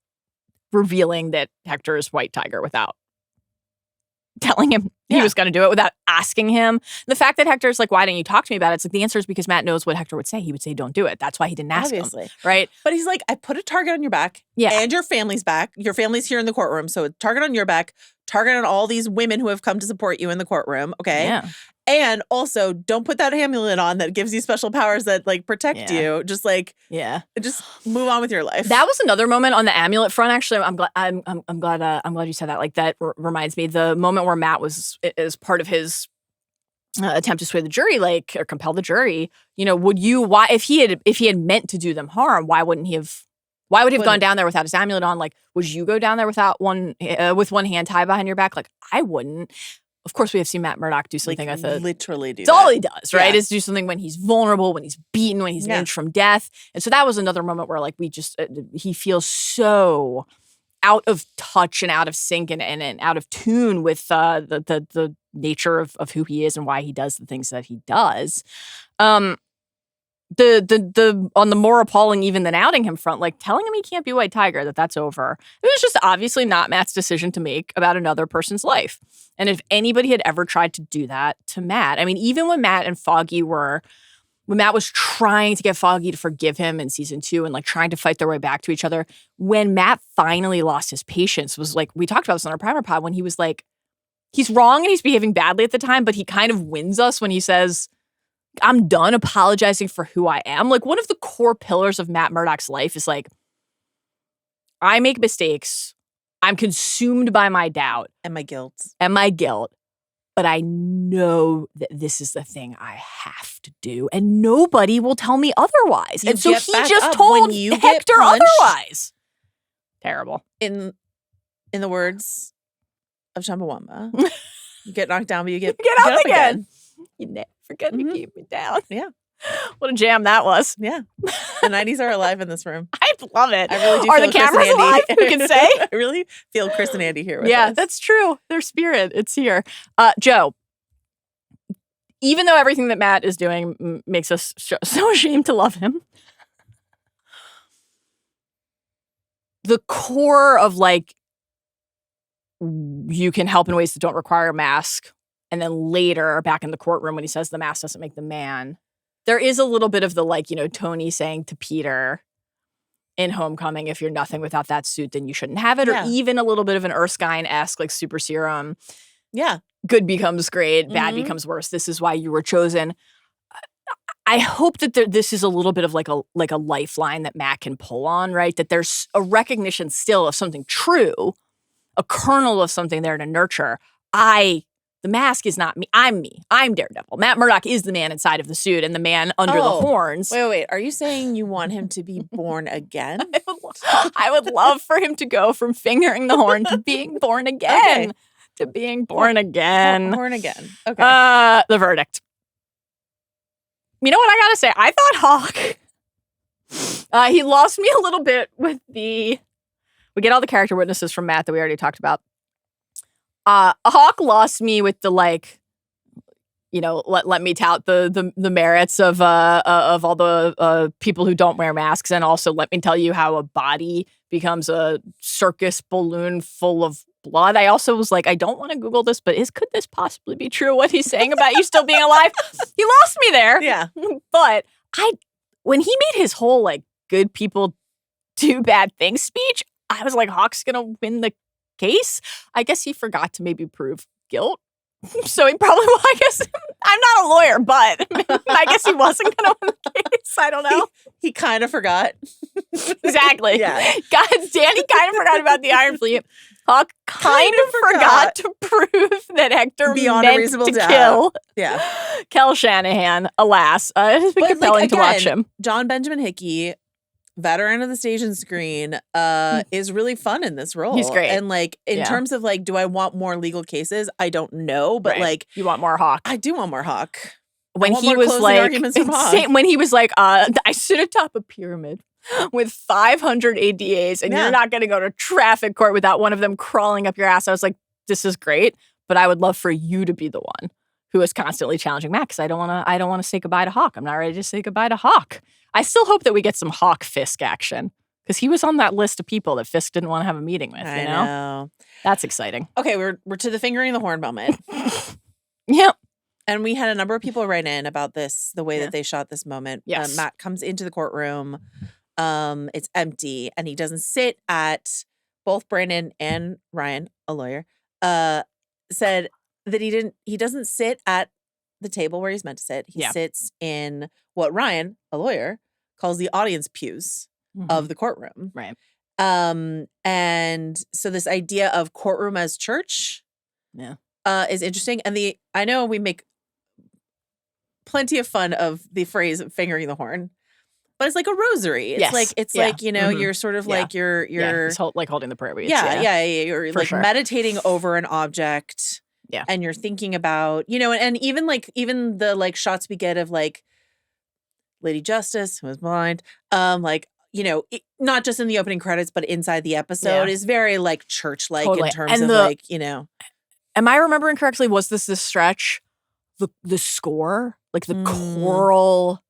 revealing that Hector is White Tiger without telling him he was going to do it, without asking him. The fact that Hector's like, why didn't you talk to me about it? It's like, the answer is because Matt knows what Hector would say. He would say, don't do it. That's why he didn't ask him. Right? But he's like, I put a target on your back and your family's back. Your family's here in the courtroom. So a target on your back, target on all these women who have come to support you in the courtroom. Okay. Yeah. And also, don't put that amulet on that gives you special powers that like protect you. Just like, just move on with your life. That was another moment on the amulet front. Actually, I'm glad you said that. Like that reminds me, the moment where Matt was as part of his attempt to sway the jury, like or compel the jury. You know, why if he had meant to do them harm, why would he have gone down there without his amulet on? Like, would you go down there without with one hand tied behind your back? Like, I wouldn't. Of course, we have seen Matt Murdock do something with it. Literally do. It's all he does, right? Is do something when he's vulnerable, when he's beaten, when he's an inch from death. And so that was another moment where, like, we just he feels so out of touch and out of sync and out of tune with the nature of who he is and why he does the things that he does. The on the more appalling even than outing him front, like telling him he can't be White Tiger, that's over. It was just obviously not Matt's decision to make about another person's life. And if anybody had ever tried to do that to Matt, I mean, even when Matt was trying to get Foggy to forgive him in season 2 and like trying to fight their way back to each other, when Matt finally lost his patience was like, we talked about this on our primer pod, when he was like, he's wrong and he's behaving badly at the time, but he kind of wins us when he says, I'm done apologizing for who I am. Like, one of the core pillars of Matt Murdock's life is like, I make mistakes. I'm consumed by my doubt. And my guilt. But I know that this is the thing I have to do. And nobody will tell me otherwise. And so he just told Hector otherwise. Terrible. In the words of Chumbawamba, you get knocked down, but you get up again. You never gonna keep me down. Yeah. What a jam that was. Yeah. The 90s are alive in this room. I love it. I really do are feel the cameras alive? Who can say? I really feel Chris and Andy here with us. That's true. Their spirit, it's here. Joe, even though everything that Matt is doing makes us so ashamed to love him, the core of like, you can help in ways that don't require a mask, and then later back in the courtroom when he says the mask doesn't make the man, there is a little bit of the like, you know, Tony saying to Peter in Homecoming, if you're nothing without that suit, then you shouldn't have it. Or even a little bit of an Erskine-esque like super serum. Yeah. Good becomes great, bad becomes worse. This is why you were chosen. I hope that this is a little bit of like a lifeline that Matt can pull on, right? That there's a recognition still of something true, a kernel of something there to nurture. The mask is not me. I'm me. I'm Daredevil. Matt Murdock is the man inside of the suit and the man under the horns. Wait. Are you saying you want him to be born again? I would love for him to go from fingering the horn to being born again. Okay. To being born again. Born again. Okay. The verdict. You know what I gotta say? I thought Hawk, he lost me a little bit with we get all the character witnesses from Matt that we already talked about. Hawk lost me with the like, you know, let me tout the merits of all the people who don't wear masks, and also let me tell you how a body becomes a circus balloon full of blood. I also was like, I don't want to Google this, but could this possibly be true? What he's saying about you still being alive? He lost me there. Yeah, but when he made his whole like good people do bad things speech, I was like, Hawk's gonna win the case. I guess he forgot to maybe prove guilt. So he probably, I guess, I'm not a lawyer, but I guess he wasn't going to win the case. I don't know. He kind of forgot. Exactly. Yeah. Danny kind of forgot about the Iron Fleet. Hawk kind of forgot to prove that Hector beyond meant a reasonable to doubt. Kill Kel Shanahan. Alas, it has been compelling to watch him. John Benjamin Hickey, veteran of the stage and screen, is really fun in this role. He's great. And like in terms of like, do I want more legal cases? I don't know, but like, you want more Hawk. I do want more Hawk. when want he more was closing like, arguments from Hogg. when he was like, I sit atop a pyramid with 500 ADAs and you're not going to go to traffic court without one of them crawling up your ass. I was like, this is great, but I would love for you to be the one who is constantly challenging Matt because I don't want to say goodbye to Hawk. I'm not ready to say goodbye to Hawk. I still hope that we get some Hawk Fisk action because he was on that list of people that Fisk didn't want to have a meeting with. I know. That's exciting. Okay, we're to the fingering the horn moment. Yep. And we had a number of people write in about this, the way that they shot this moment. Yes. Matt comes into the courtroom. It's empty, and he doesn't sit at both Brandon and Ryan, a lawyer, said that he doesn't sit at the table where he's meant to sit. He sits in what Ryan, a lawyer, calls the audience pews of the courtroom. Right. And so this idea of courtroom as church is interesting. And I know we make plenty of fun of the phrase fingering the horn, but it's like a rosary. It's like, you know, you're sort of like you're like holding the prayer beads. You're like meditating over an object. Yeah. And you're thinking about, you know, and even the like shots we get of like Lady Justice, who was blind, like, you know, not just in the opening credits, but inside the episode is very like church-like in terms of like, you know. Am I remembering correctly? Was this stretch? The score? Like the choral,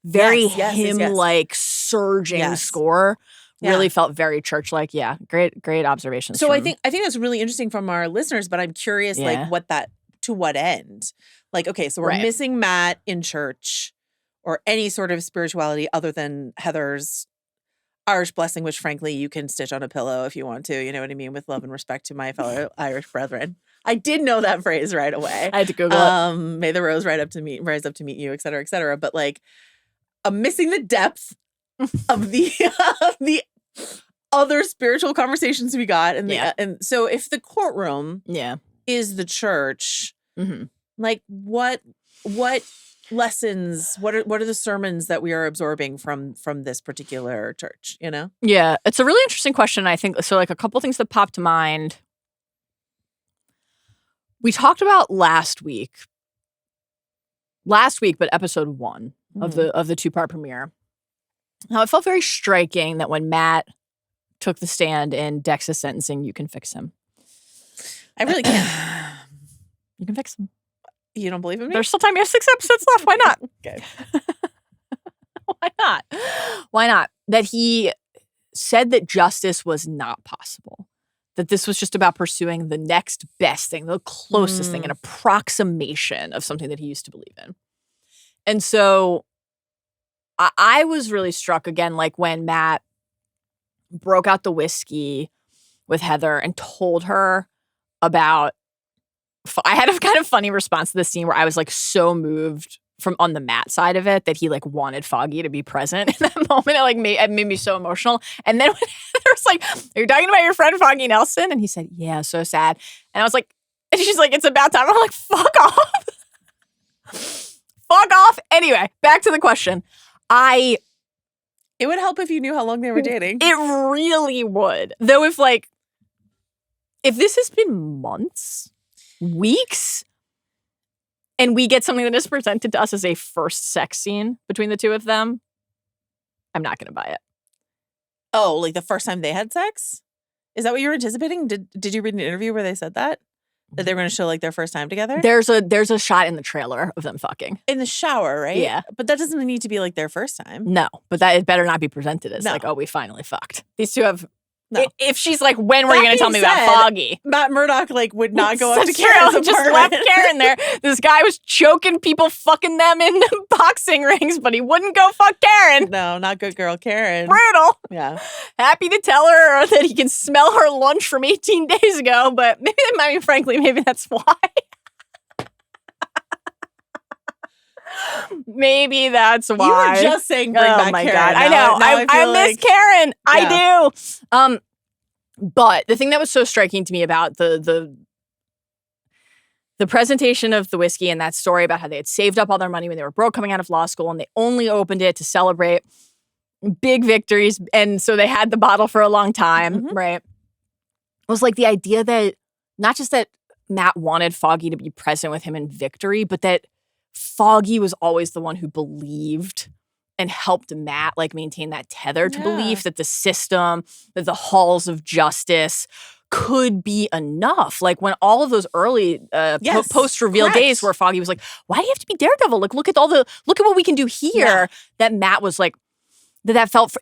very hymn-like surging score really felt very church-like. Yeah, great observations. So I think that's really interesting from our listeners, but I'm curious, like, to what end? Like, okay, so we're missing Matt in church or any sort of spirituality other than Heather's Irish blessing, which frankly you can stitch on a pillow if you want to. You know what I mean? With love and respect to my fellow Irish brethren. I did know that phrase right away. I had to Google it. May the rose rise up to meet you, et cetera, et cetera. But like, I'm missing the depth of the other spiritual conversations we got, and so if the courtroom is the church, like what lessons, what are the sermons that we are absorbing from this particular church, you know? Yeah, it's a really interesting question. I think so. Like a couple things that popped to mind. We talked about last week, but episode 1 of the 2-part premiere. Now, it felt very striking that when Matt took the stand in Dex's sentencing, you can fix him. I really can't. You can fix him. You don't believe in me? There's still time. You have 6 episodes left. Why not? Okay. Why not? Why not? That he said that justice was not possible. That this was just about pursuing the next best thing, the closest thing, an approximation of something that he used to believe in. And so I was really struck again, like when Matt broke out the whiskey with Heather and told her about, I had a kind of funny response to this scene where I was like so moved from on the Matt side of it that he like wanted Foggy to be present in that moment. It made me so emotional. And then when Heather was like, "Are you talking about your friend Foggy Nelson?" And he said, "Yeah, so sad." And I was like, and she's like, "It's about time." I'm like, fuck off. Fuck off. Anyway, back to the question. It would help if you knew how long they were dating. It really would. Though if this has been months, weeks, and we get something that is presented to us as a first sex scene between the two of them, I'm not going to buy it. Oh, like the first time they had sex? Is that what you were anticipating? Did you read an interview where they said that? That they were going to show like their first time together? There's a shot in the trailer of them fucking. In the shower, right? Yeah. But that doesn't need to be like their first time. No, but that it better not be presented as like, oh, we finally fucked. These two have... No. If she's like, when were you going to tell me about Foggy? Matt Murdock would not go up to Karen's Karen's just left Karen there. This guy was choking people, fucking them in boxing rings, but he wouldn't go fuck Karen. No, not good girl Karen. Brutal. Yeah. Happy to tell her that he can smell her lunch from 18 days ago, but frankly, maybe that's why. Maybe that's why. You were just saying bring back Karen. God. I know. I miss Karen. Yeah. I do. But the thing that was so striking to me about the presentation of the whiskey and that story about how they had saved up all their money when they were broke coming out of law school and they only opened it to celebrate big victories. And so they had the bottle for a long time, right? It was like the idea that not just that Matt wanted Foggy to be present with him in victory, but that Foggy was always the one who believed and helped Matt like maintain that tether to belief that the system, that the halls of justice could be enough. Like when all of those early post-reveal days where Foggy was like, why do you have to be Daredevil? Like look at what we can do here. Yeah. That Matt was like, that felt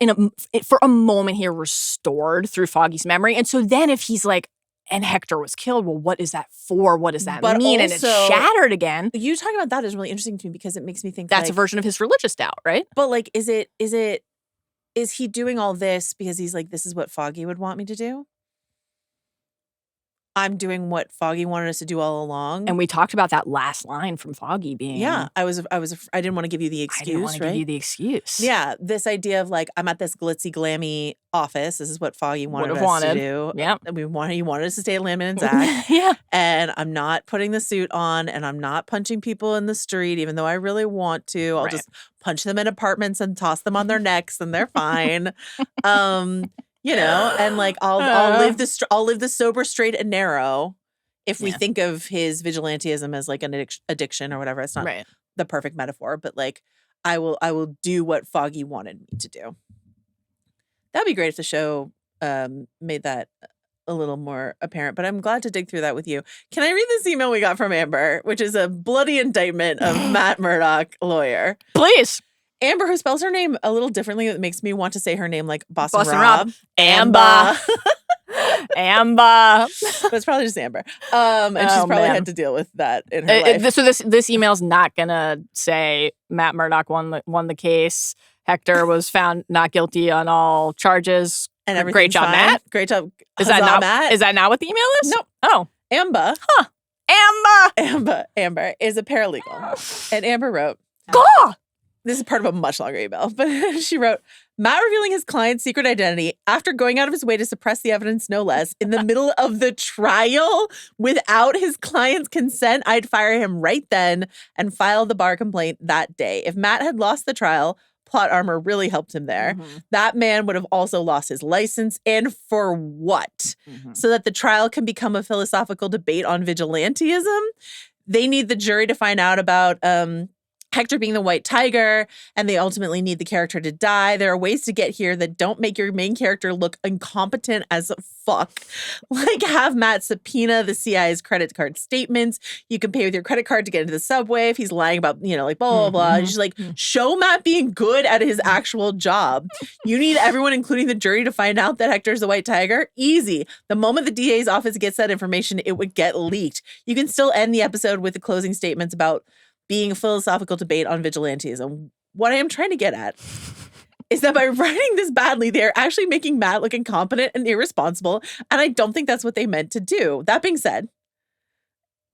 for a moment here restored through Foggy's memory. And so then if he's like, and Hector was killed, well, what is that for? What does that mean? And it's shattered again. You talking about that is really interesting to me because it makes me think that's a version of his religious doubt, right? But like, is he doing all this because he's like, this is what Foggy would want me to do? I'm doing what Foggy wanted us to do all along. And we talked about that last line from Foggy being... Yeah, I didn't want to give you the excuse, I didn't want to give you the excuse. Yeah, this idea of like, I'm at this glitzy, glammy office. This is what Foggy wanted us to do. Yeah. He wanted us to stay at Landman and Zach. Yeah. And I'm not putting the suit on and I'm not punching people in the street, even though I really want to. I'll just punch them in apartments and toss them on their necks and they're fine. You know, and like I'll live the sober, straight, and narrow. If we think of his vigilantism as like an addiction or whatever, it's not the perfect metaphor, but like I will do what Foggy wanted me to do. That'd be great if the show made that a little more apparent. But I'm glad to dig through that with you. Can I read this email we got from Amber, which is a bloody indictment of Matt Murdock, lawyer? Please. Amber, who spells her name a little differently, that makes me want to say her name like Boston Rob. Amber. Amber. But it's probably just Amber. And she's probably had to deal with that in her life. So this email's not gonna say Matt Murdock won the case. Hector was found not guilty on all charges. And great job, fine. Matt. Great job. Is that not Matt? Is that not what the email is? Nope. Oh. Amber. Huh. Amber is a paralegal. And Amber wrote, this is part of a much longer email, but she wrote, Matt revealing his client's secret identity after going out of his way to suppress the evidence, no less, in the middle of the trial without his client's consent. I'd fire him right then and file the bar complaint that day. If Matt had lost the trial, plot armor really helped him there. Mm-hmm. That man would have also lost his license. And for what? Mm-hmm. So that the trial can become a philosophical debate on vigilantism. They need the jury to find out about Hector being the white tiger, and they ultimately need the character to die. There are ways to get here that don't make your main character look incompetent as fuck. Like have Matt subpoena the CI's credit card statements. You can pay with your credit card to get into the subway if he's lying about, like blah, blah, blah. Just like show Matt being good at his actual job. You need everyone, including the jury, to find out that Hector's the white tiger. Easy. The moment the DA's office gets that information, it would get leaked. You can still end the episode with the closing statements about being a philosophical debate on vigilantism. What I am trying to get at is that by writing this badly, they're actually making Matt look incompetent and irresponsible, and I don't think that's what they meant to do. That being said,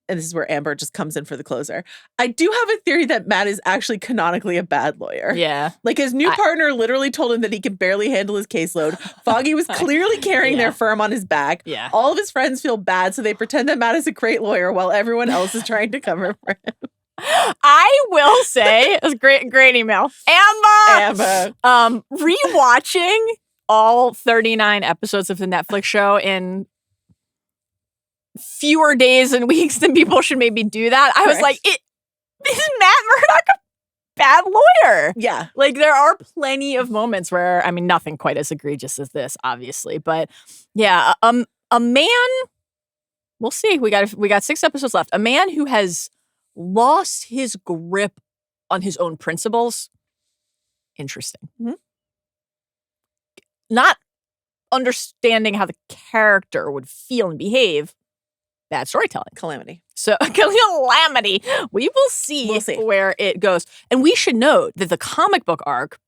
and this is where Amber just comes in for the closer, I do have a theory that Matt is actually canonically a bad lawyer. Yeah. Like his new partner literally told him that he can barely handle his caseload. Foggy was clearly carrying their firm on his back. Yeah. All of his friends feel bad, so they pretend that Matt is a great lawyer while everyone else is trying to cover for him. I will say, it was great email. Amber! Rewatching all 39 episodes of the Netflix show in fewer days and weeks than people should maybe do that. I was like, is Matt Murdock a bad lawyer? Yeah. Like there are plenty of moments where, nothing quite as egregious as this, obviously. But yeah, a man, we'll see. We got 6 episodes left. A man who has lost his grip on his own principles. Interesting. Mm-hmm. Not understanding how the character would feel and behave. Bad storytelling. Calamity. So, calamity. We will see where it goes. And we should note that the comic book arc,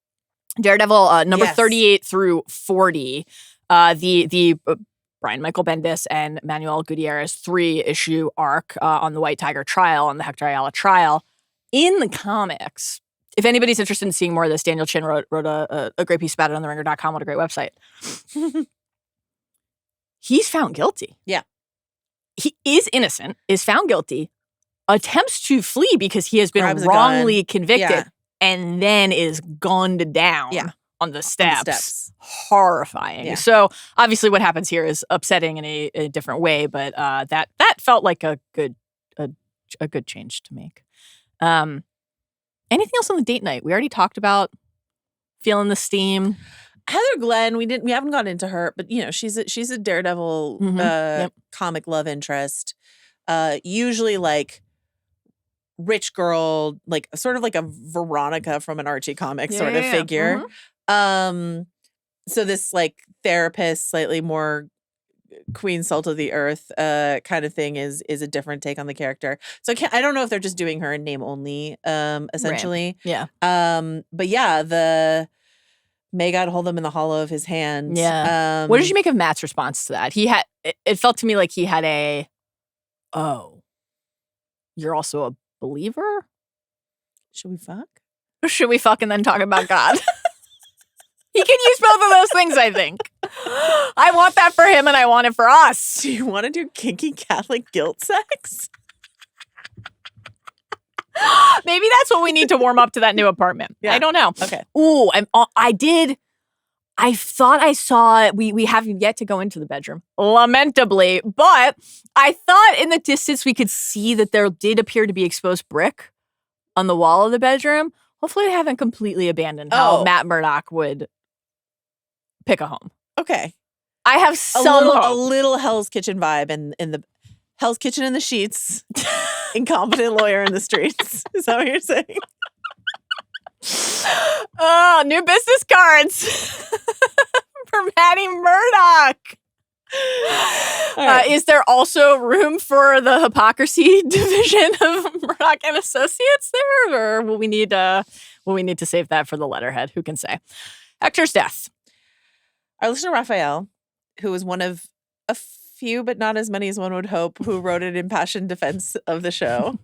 Daredevil number 38 through 40, the Brian Michael Bendis and Manuel Gutierrez 3-issue arc on the White Tiger trial, on the Hector Ayala trial. In the comics, if anybody's interested in seeing more of this, Daniel Chin wrote a great piece about it on theringer.com. What a great website. He's found guilty. Yeah. He is innocent, is found guilty, attempts to flee because he has been wrongly convicted, and then is gunned down. Yeah. On the steps. Horrifying. Yeah. So obviously what happens here is upsetting in a different way, but that felt like a good change to make. Anything else on the date night? We already talked about feeling the steam. Heather Glenn, we haven't gone into her, but she's a Daredevil comic love interest. Usually like rich girl, like sort of like a Veronica from an Archie comic sort of figure. So this like therapist, slightly more Queen Salt of the Earth kind of thing is a different take on the character. So I don't know if they're just doing her in name only, essentially. Right. Yeah. But yeah, the may God hold them in the hollow of his hand. Yeah. What did you make of Matt's response to that? It felt to me like he had you're also a believer? Should we fuck? Or should we fuck and then talk about God? He can use both of those things, I think. I want that for him and I want it for us. Do you want to do kinky Catholic guilt sex? Maybe that's what we need to warm up to that new apartment. Yeah. I don't know. Okay. Ooh, I thought I saw it. We haven't yet to go into the bedroom, lamentably. But I thought in the distance we could see that there did appear to be exposed brick on the wall of the bedroom. Hopefully they haven't completely abandoned how Matt Murdock would pick a home. Okay. I have a little Hell's Kitchen vibe in the Hell's Kitchen in the sheets. Incompetent lawyer in the streets. Is that what you're saying? Oh, new business cards for Matty Murdock. Right. Is there also room for the hypocrisy division of Murdock and Associates there, or will we need to save that for the letterhead? Who can say? Hector's death. Our listener Raphael, who was one of a few, but not as many as one would hope, who wrote an impassioned defense of the show.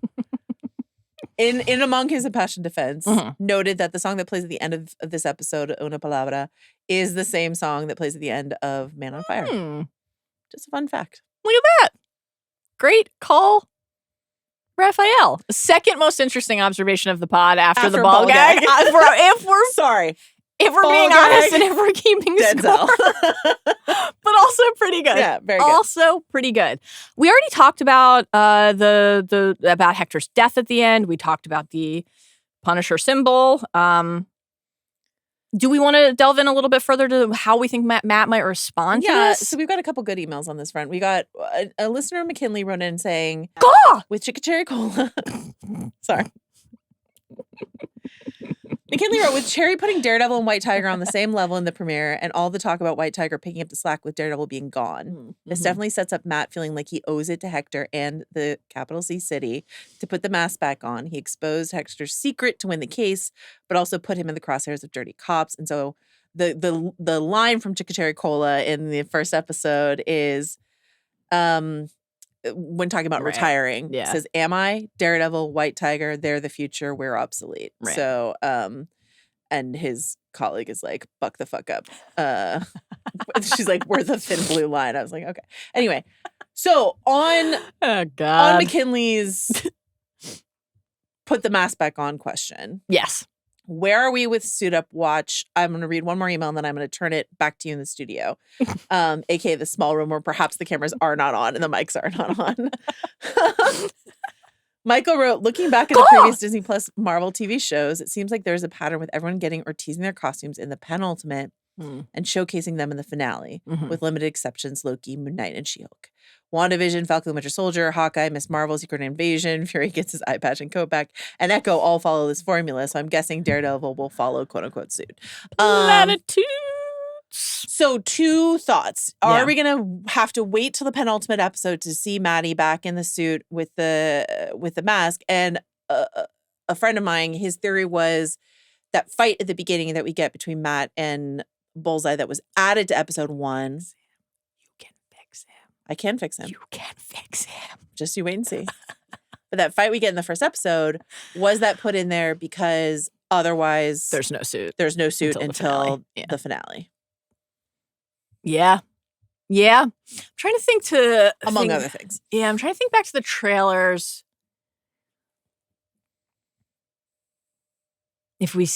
In among his impassioned defense, noted that the song that plays at the end of this episode, Una Palabra, is the same song that plays at the end of Man on Fire. Just a fun fact. Look at that. Great call, Raphael. Second most interesting observation of the pod after the ball gag. If we're being honest and if we're keeping score. But also pretty good. Yeah, very good. Also pretty good. We already talked about about Hector's death at the end. We talked about the Punisher symbol. Do we want to delve in a little bit further to how we think Matt might respond to this? So we've got a couple good emails on this front. We got a listener, McKinley, wrote in saying, with Chicken Cola. Sorry. McKinley wrote, with Cherry putting Daredevil and White Tiger on the same level in the premiere and all the talk about White Tiger picking up the slack with Daredevil being gone, this definitely sets up Matt feeling like he owes it to Hector and the capital C city to put the mask back on. He exposed Hector's secret to win the case, but also put him in the crosshairs of dirty cops. And so the line from Chicken Cola in the first episode is, when talking about retiring, it says, am I Daredevil, White Tiger? They're the future. We're obsolete. Right. So, and his colleague is like, buck the fuck up. She's like, we're the thin blue line. I was like, okay. Anyway, so on McKinley's put the mask back on question. Yes. Where are we with Suit Up Watch? I'm going to read one more email and then I'm going to turn it back to you in the studio, aka the small room where perhaps the cameras are not on and the mics are not on. Michael wrote, looking back at the previous Disney Plus Marvel TV shows, it seems like there's a pattern with everyone getting or teasing their costumes in the penultimate and showcasing them in the finale, with limited exceptions, Loki, Moon Knight, and She-Hulk. WandaVision, Falcon the Winter Soldier, Hawkeye, Miss Marvel, Secret Invasion, Fury gets his eye patch and coat back, and Echo all follow this formula, so I'm guessing Daredevil will follow quote-unquote suit. Latitudes. So 2 thoughts. Are we going to have to wait till the penultimate episode to see Maddie back in the suit with the mask? And a friend of mine, his theory was that fight at the beginning that we get between Matt and Bullseye that was added to episode 1. I can fix him. You can fix him. Just you wait and see. But that fight we get in the first episode, was that put in there because otherwise there's no suit. There's no suit until the finale. Yeah. Yeah. I'm trying to think among other things. Yeah, I'm trying to think back to the trailers. If we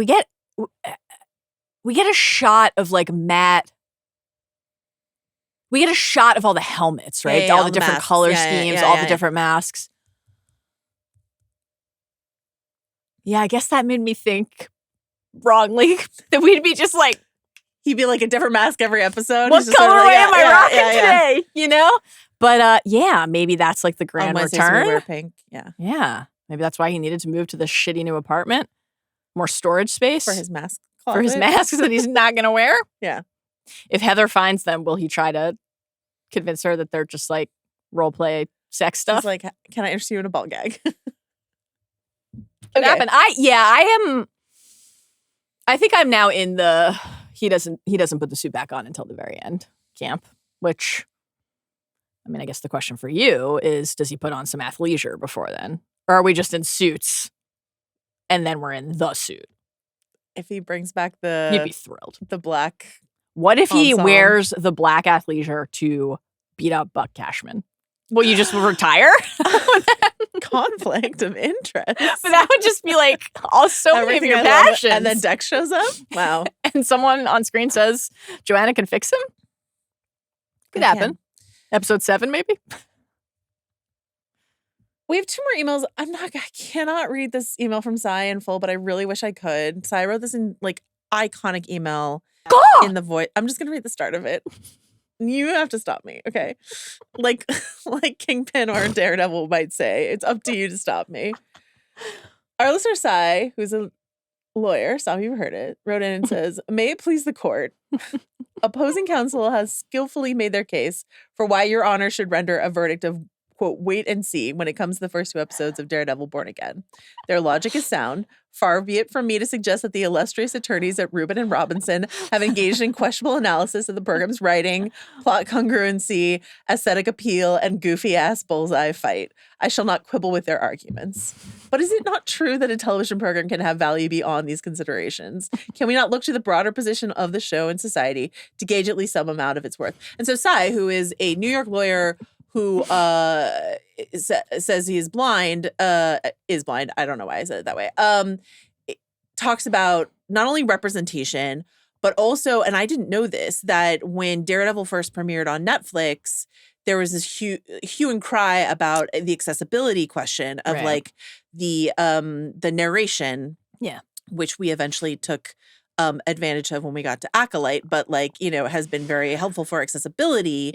get a shot of like Matt. We get a shot of all the helmets, right? Yeah, all the different masks. color schemes, all the different masks. Yeah, I guess that made me think wrongly that we'd be just like, He'd be like a different mask every episode. what He's just sort of colorway like, am I rocking today? You know? But yeah, maybe that's like the grand On Wednesdays we return. wear pink. Yeah. Yeah. Maybe that's why he needed to move to this shitty new apartment. More storage space. For his mask. For his closet. masks that he's not going to wear. Yeah. If Heather finds them, will he try to convince her that they're just like role play sex stuff? He's like, can I interest you in a ball gag? Could happen. I think I'm now in the he doesn't put the suit back on until the very end camp, which I mean, I guess the question for you is, does he put on some athleisure before then? Or are we just in suits and then we're in the suit? If he brings back You'd be thrilled. the black. What if he ensemble. wears the black athleisure to beat up Buck Cashman? Will you just retire? Conflict of interest. But that would just be like so many of Everything your I love. passions. And then Dex shows up. Wow. And someone on screen says, Joanna can fix him? Could I happen. can. Episode 7, maybe? We have 2 more emails. I cannot read this email from Sai in full, but I really wish I could. Sai wrote this in like iconic email in the voice. I'm just gonna read the start of it. You have to stop me, okay? Like Kingpin or Daredevil might say, it's up to you to stop me. Our listener Sai, who's a lawyer, some of you heard it, wrote in and says, "May it please the court, opposing counsel has skillfully made their case for why your honor should render a verdict of, quote, wait and see when it comes to the first 2 episodes of Daredevil Born Again. Their logic is sound. Far be it from me to suggest that the illustrious attorneys at Rubin and Robinson have engaged in questionable analysis of the program's writing, plot congruency, aesthetic appeal, and goofy-ass bullseye fight. I shall not quibble with their arguments. But is it not true that a television program can have value beyond these considerations? Can we not look to the broader position of the show in society to gauge at least some amount of its worth?" And so Sai, who is a New York lawyer who says he is blind, I don't know why I said it that way, it talks about not only representation, but also, and I didn't know this, that when Daredevil first premiered on Netflix, there was this hue and cry about the accessibility question of Right. like the narration, which we eventually took advantage of when we got to Acolyte, but like, you know, has been very helpful for accessibility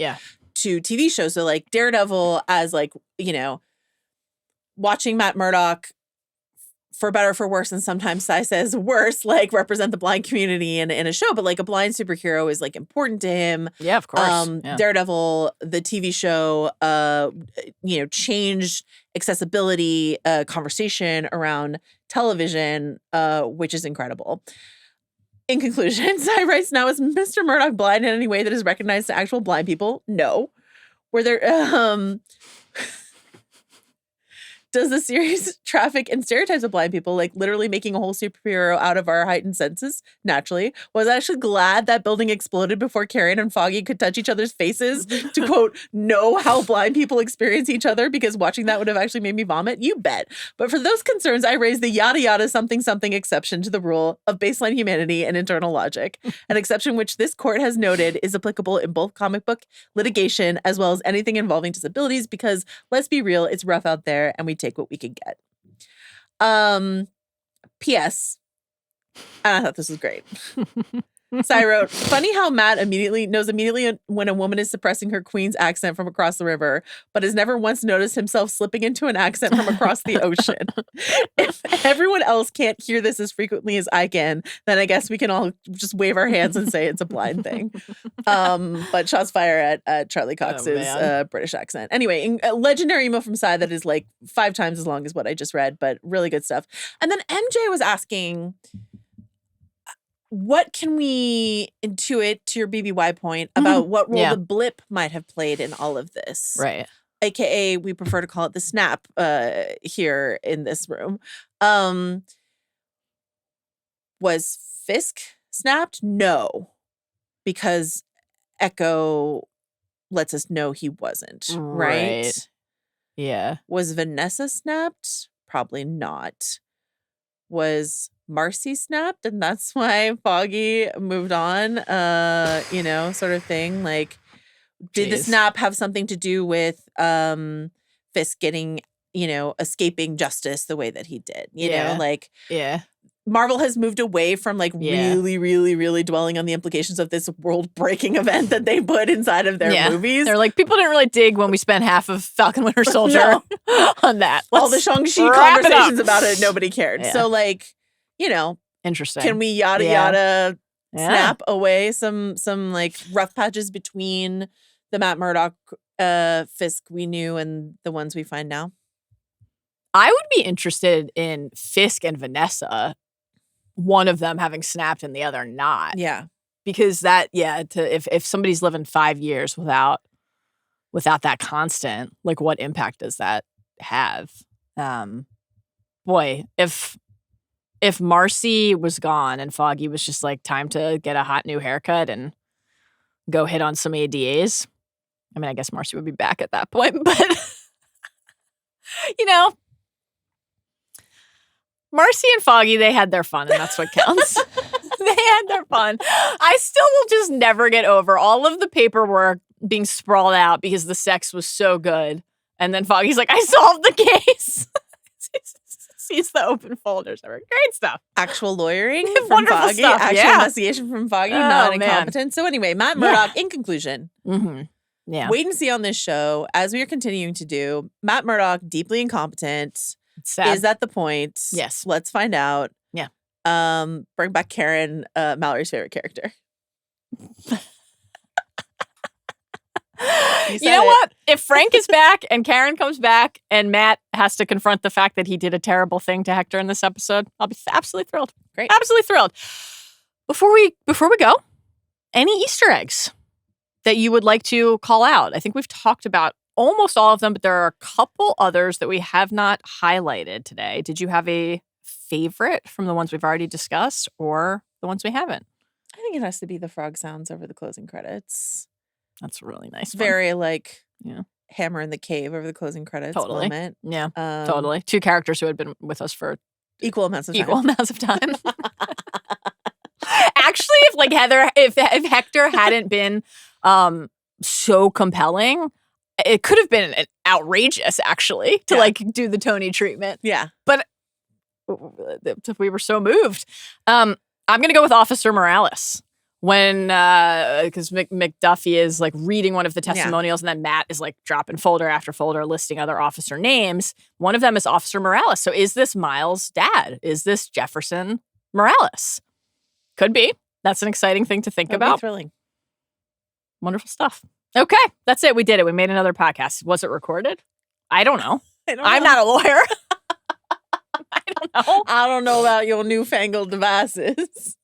to TV shows. So like Daredevil, as like, you know, watching Matt Murdock, for better or for worse, and sometimes Sai says worse, like represent the blind community in a show, but like a blind superhero is like important to him. Yeah, of course. Daredevil, the TV show, you know, changed accessibility conversation around television, which is incredible. In conclusion, Sai writes, "Now, is Mr. Murdock blind in any way that is recognized to actual blind people? No. Were there, does the series traffic in stereotypes of blind people, like literally making a whole superhero out of our heightened senses? Naturally. Was I actually glad that building exploded before Karen and Foggy could touch each other's faces to, quote, know how blind people experience each other, because watching that would have actually made me vomit? You bet. But for those concerns, I raise the yada yada something something exception to the rule of baseline humanity and internal logic, an exception which this court has noted is applicable in both comic book litigation as well as anything involving disabilities, because let's be real, it's rough out there and we take what we can get." P.S. I thought this was great. Sai wrote, "Funny how Matt knows immediately when a woman is suppressing her Queen's accent from across the river, but has never once noticed himself slipping into an accent from across the ocean. If everyone else can't hear this as frequently as I can, then I guess we can all just wave our hands and say it's a blind thing." But shots fire at Charlie Cox's British accent. Anyway, a legendary email from Sai that is like 5 times as long as what I just read, but really good stuff. And then MJ was asking, what can we intuit, to your BBY point, about what role the blip might have played in all of this? Right. AKA, we prefer to call it the snap here in this room. Was Fisk snapped? No. Because Echo lets us know he wasn't, right? Yeah. Was Vanessa snapped? Probably not. Was Marcy snapped and that's why Foggy moved on, you know, sort of thing? Like, did the snap have something to do with Fisk getting escaping justice the way that he did. You Yeah. know, like Yeah. Marvel has moved away from like Yeah. really, really, really dwelling on the implications of this world-breaking event that they put inside of their movies. They're like, people didn't really dig when we spent half of Falcon Winter Soldier on that. All the Shang-Chi wrap it up. conversations about it, nobody cared. Yeah. So like, Interesting. can we yada Yeah. snap away some like rough patches between the Matt Murdock Fisk we knew and the ones we find now? I would be interested in Fisk and Vanessa, one of them having snapped and the other not. Yeah. Because that, if somebody's living 5 years without that constant, like what impact does that have? Boy, if Marcy was gone and Foggy was just like, time to get a hot new haircut and go hit on some ADAs. I mean, I guess Marcy would be back at that point, but Marcy and Foggy, they had their fun, and that's what counts. They had their fun. I still will just never get over all of the paperwork being sprawled out because the sex was so good. And then Foggy's like, I solved the case. Sees the open folders. Great stuff. Actual lawyering from Wonderful Foggy. stuff, Actual investigation from Foggy. Not incompetent. Man. So anyway, Matt Murdock, in conclusion. Mm-hmm. Yeah. Wait and see on this show, as we are continuing to do. Matt Murdock, deeply incompetent. Sad. Is that the point? Yes. Let's find out. Yeah. Bring back Karen, Mallory's favorite character. You know what? If Frank is back and Karen comes back and Matt has to confront the fact that he did a terrible thing to Hector in this episode, I'll be absolutely thrilled. Great. Absolutely thrilled. Before we go, any Easter eggs that you would like to call out? I think we've talked about almost all of them, but there are a couple others that we have not highlighted today. Did you have a favorite from the ones we've already discussed or the ones we haven't? I think it has to be the frog sounds over the closing credits. That's really nice. Very like Hammer in the Cave over the closing credits moment. Yeah, totally. Two characters who had been with us for equal amounts of time. Actually, if Hector hadn't been so compelling, it could have been outrageous, actually, to do the Tony treatment. Yeah. But we were so moved. I'm going to go with Officer Morales when, because McDuffie is like reading one of the testimonials and then Matt is like dropping folder after folder listing other officer names. One of them is Officer Morales. So is this Miles' dad? Is this Jefferson Morales? Could be. That's an exciting thing to think about. Thrilling. Wonderful stuff. Okay, that's it. We did it. We made another podcast. Was it recorded? I don't know. I'm not a lawyer. I don't know. I don't know about your newfangled devices.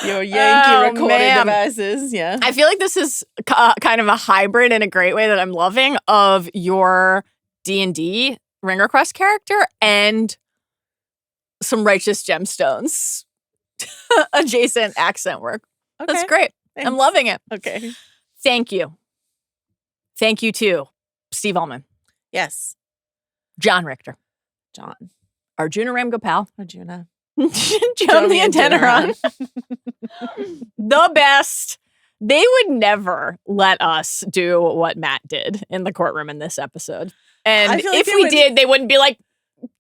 Your Yankee recorded devices. Yeah. I feel like this is kind of a hybrid in a great way that I'm loving of your D&D Ring Request character and some Righteous Gemstones adjacent accent work. Okay. That's great. Thanks. I'm loving it. Okay. Thank you. Thank you to Steve Ahlman. Yes. John Richter. John. Arjuna Ramgopal. Arjuna. Jomi Adeniran. The best. They would never let us do what Matt did in the courtroom in this episode. And if we did, they wouldn't be like,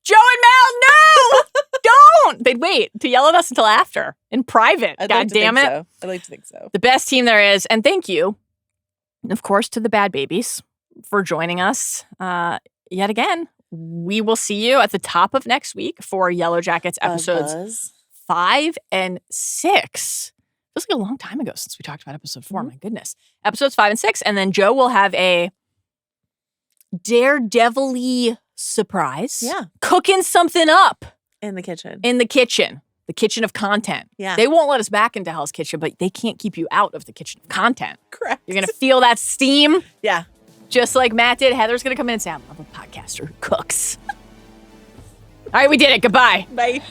Joe and Mal, no! Don't! They'd wait to yell at us until after, in private. God damn it. So. I'd like to think so. The best team there is. And thank you, of course, to the Bad Babies for joining us yet again. We will see you at the top of next week for Yellow Jackets episodes 5 and 6. Feels like a long time ago since we talked about episode 4. My goodness. Episodes 5 and 6. And then Joe will have a Daredevil-y surprise. Yeah. Cooking something up. In the kitchen. In the kitchen. The kitchen of content. Yeah. They won't let us back into Hell's Kitchen, but they can't keep you out of the kitchen of content. Correct. You're going to feel that steam. Yeah. Just like Matt did. Heather's going to come in and say, I love a podcaster who cooks. All right, we did it. Goodbye. Bye.